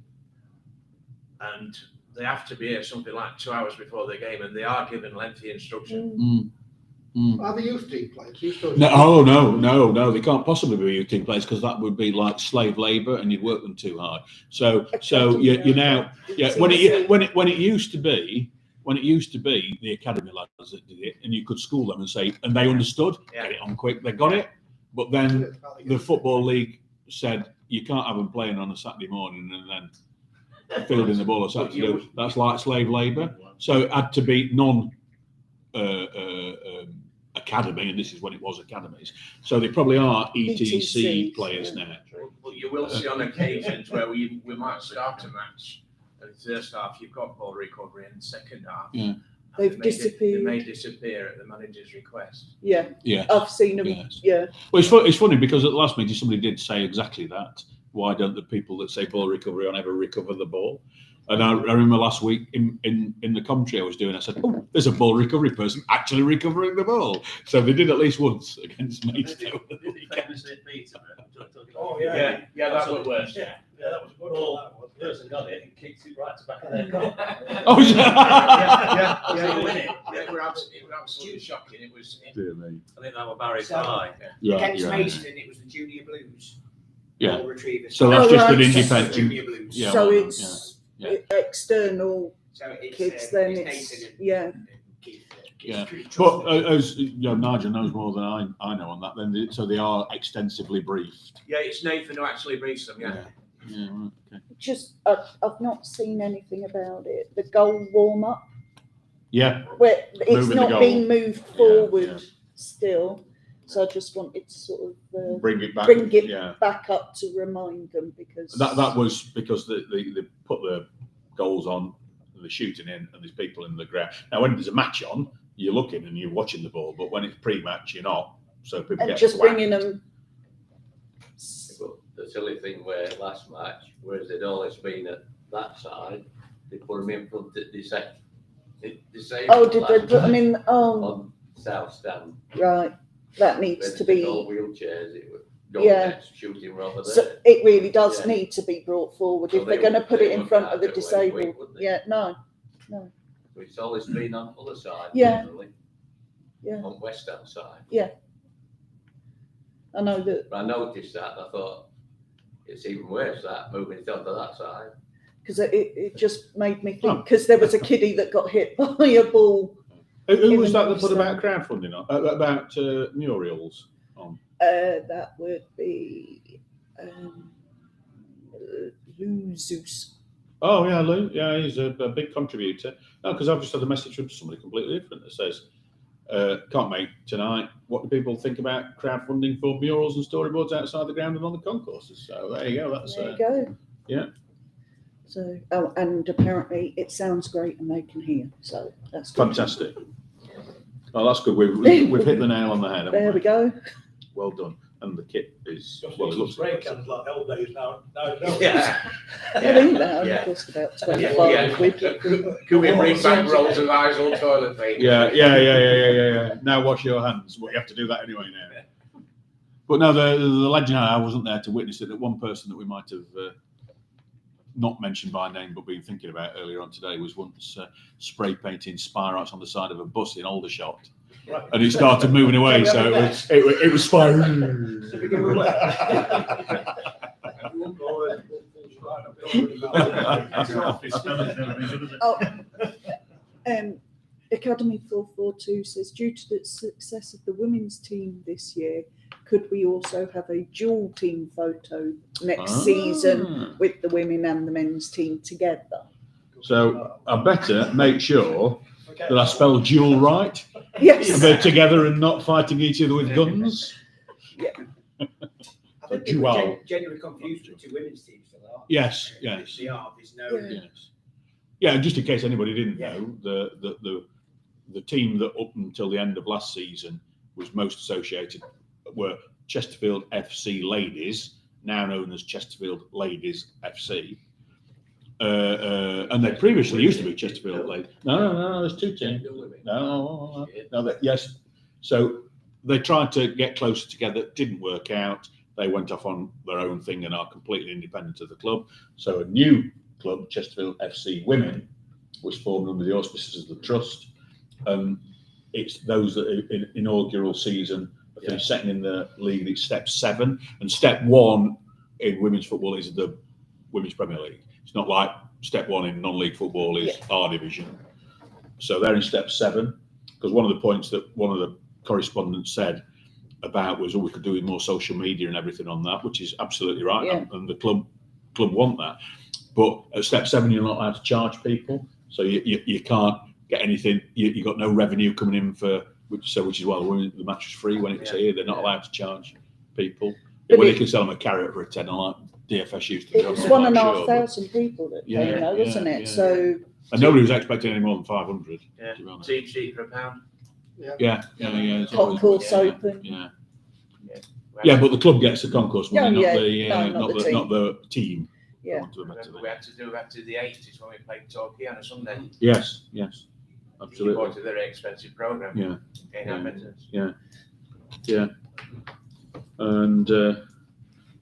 and they have to be here something like 2 hours before the game, and they are given lengthy instruction. Are the youth team players? No, they can't possibly be youth team players because that would be like slave labour and you'd work them too hard. So you now when it used to be the academy lads that did it, and you could school them and say, and they understood, get it on quick, they got it. But then the football league said you can't have them playing on a Saturday morning and then fielding the ball on Saturday. That's like slave labour. So it had to be academy, and this is when it was academies. So they probably are ETC players now. Well, you will see on occasions where we might start a match, and in the first half you've got ball recovery, and second half they've disappeared. They may disappear at the manager's request. Yeah, yeah, I've seen them. Yes. Yeah. Well, it's funny because at the last meeting somebody did say exactly that. Why don't the people that say ball recovery on ever recover the ball? And I remember last week in the commentary I was doing, I said, "Oh, there's a ball recovery person actually recovering the ball." So they did at least once against Maidstone. Oh Yeah, that would work. Yeah, that was good. Well, the person got it and kicked it right to back of their goal. Oh, It was absolutely shocking. It was. Dear me. I think that was Barry Fry. Against Maidstone, it was the Junior Blues. Yeah. Ball retrievers. So that's just right. an independent. Junior Blues. Yeah, So well, it's yeah. external So it's, kids. Then it's it's Nathan yeah. and Keith. Yeah, but as Nigel knows more than I know on that. Then so they are extensively briefed. Yeah, it's Nathan who actually briefs them. Yeah. Yeah. Right, okay. Just I've not seen anything about it. The goal warm up. Yeah. Where it's Moving the not goal. being moved forward Yeah. still. So I just wanted to sort of Bring it back. Yeah. back up to remind them because That was because they put the goals on, and they're shooting in, and there's people in the ground. Now, when there's a match on, you're looking and you're watching the ball, but when it's pre-match, you're not. So people and get just whacked. bringing them. But the silly thing where last match, whereas they'd always been at that side, they put them in front of the disabled. Oh, did they put them in? Oh, on south stand. right. That needs to be. All wheelchairs. It would go next shooting rather than. So it really does Yeah. need to be brought forward So if they're they going to would- put they it in would front have of the to wait, disabled. wouldn't they? Yeah, no. It's always been on the other side. Yeah. Generally, Yeah, on west hand side. I know that But I noticed that and I thought it's even worse that moving it onto that side. because it just made me think because there was a kiddie that got hit by a ball. Who in was the that that north put about stand. crowdfunding on? About murals on? That would be Lou Zeus. Oh yeah, Lou. Yeah, he's a big contributor. No, because I've just had a message from somebody completely different that says, "Can't make tonight. What do people think about crowdfunding for murals and storyboards outside the ground and on the concourses?" So there you go. That's There you go. yeah. So, and apparently it sounds great and they can hear. So that's good. Fantastic. Oh, that's good. We've hit the nail on the head. haven't There we go. Well done. And the kit is Just well. need It some looks spray cans like old days now. No. Yeah. I think that only Yeah. cost about Yeah. 25 quid. Could we bring back rolls of Izal toilet paper? Yeah. Now wash your hands. Well, you have to do that anyway now. But no, the legend, I wasn't there to witness it. That one person that we might have not mentioned by name, but been thinking about earlier on today, was once spray painting spirals on the side of a bus in Aldershot. Right. And it started moving away, so it was spiraling. Oh, Academy 442 says due to the success of the women's team this year, could we also have a dual team photo next season with the women and the men's team together? So I better make sure that I spell dual right. Yes. They're together and not fighting each other with guns. Yeah. I think Dual. people are genuinely confused with 2 women's teams still, aren't they? Yes, yes. They are, there's no. Yes. Yeah, just in case anybody didn't know, the team that up until the end of last season was most associated were Chesterfield FC Ladies, now known as Chesterfild Ladies FC. And they previously used to be Chesterfield Ladies. No, there's 2 teams. No, yes. So they tried to get closer together, didn't work out. They went off on their own thing and are completely independent of the club. So a new club, Chesterfield FC Women, was formed under the auspices of the trust. It's those that in inaugural season finished second in the league. It's step 7, and step 1 in women's football is the Women's Premier League. It's not like step 1 in non-league football is our division. So they're in step 7, because one of the points that one of the correspondents said about was, we could do with more social media and everything on that, which is absolutely right, and the club want that. But at step 7, you're not allowed to charge people, so you can't get anything. You got no revenue coming in for which is why the match was free when it was here. They're not allowed to charge people. Well, they can sell them a carrot for a tenner, like DFS used to do. It was 1,500 people that came, though, wasn't it? So. And nobody was expecting any more than 500. Yeah. Team sheet for £1. Yeah. Concourse open. Yeah, but the club gets the concourse money, not the team. Yeah. We had to do after the 80s when we played Torquay on a Sunday. Yes, absolutely. It was a very expensive programme. Yeah. And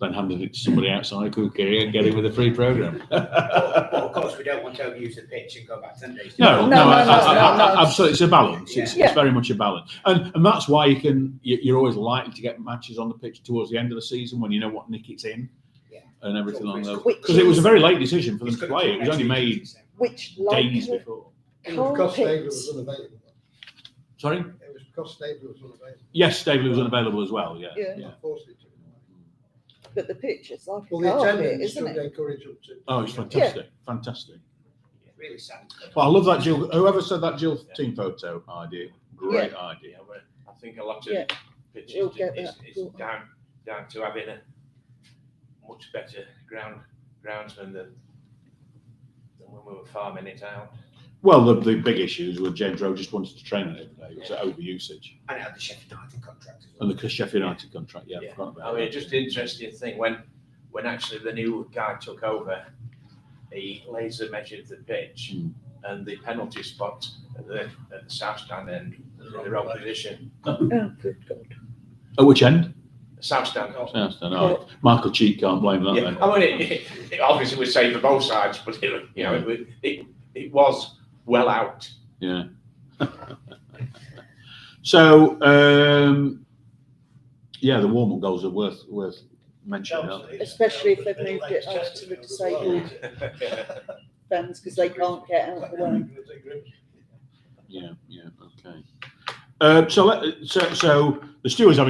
then handed it to somebody outside who could get in with a free programme. But of course, we don't want to overuse the pitch and go back 10 days. No, absolutely. It's a balance. It's very much a balance. And that's why you're always likely to get matches on the pitch towards the end of the season when you know what nick it's in. And everything on those, because it was a very late decision for them to play. It was only made days before. Because Staveley was unavailable. Sorry? It was because Staveley was unavailable. Yes, Staveley was unavailable as well. Yeah. But the pitch is like the carpet, isn't it? Encourage up to. Oh, it's fantastic, fantastic. Really sad. Well, I love that Jill. Whoever said that Jill team photo idea, great idea. I think a lot of pitches is down to having a much better groundsman than when we were farming it out. Well, the big issues were James Rowe just wanted to train on it every day. It was overusage. And it had the Sheffield United contract as well. And the Sheffield United contract, I forgot about that. Just an interesting thing, when actually the new guy took over, he laser measured the pitch and the penalty spot at the south stand end in the wrong position. Oh, good God. At which end? South stand. South stand. Oh, Michael Cheek can't blame that then. I mean, it obviously was safe for both sides, but it was well out. Yeah. So, the warm-up goals are worth mentioning. Especially if they've moved it over to the disabled fans because they can't get out of the way. Yeah, okay. So the stewards having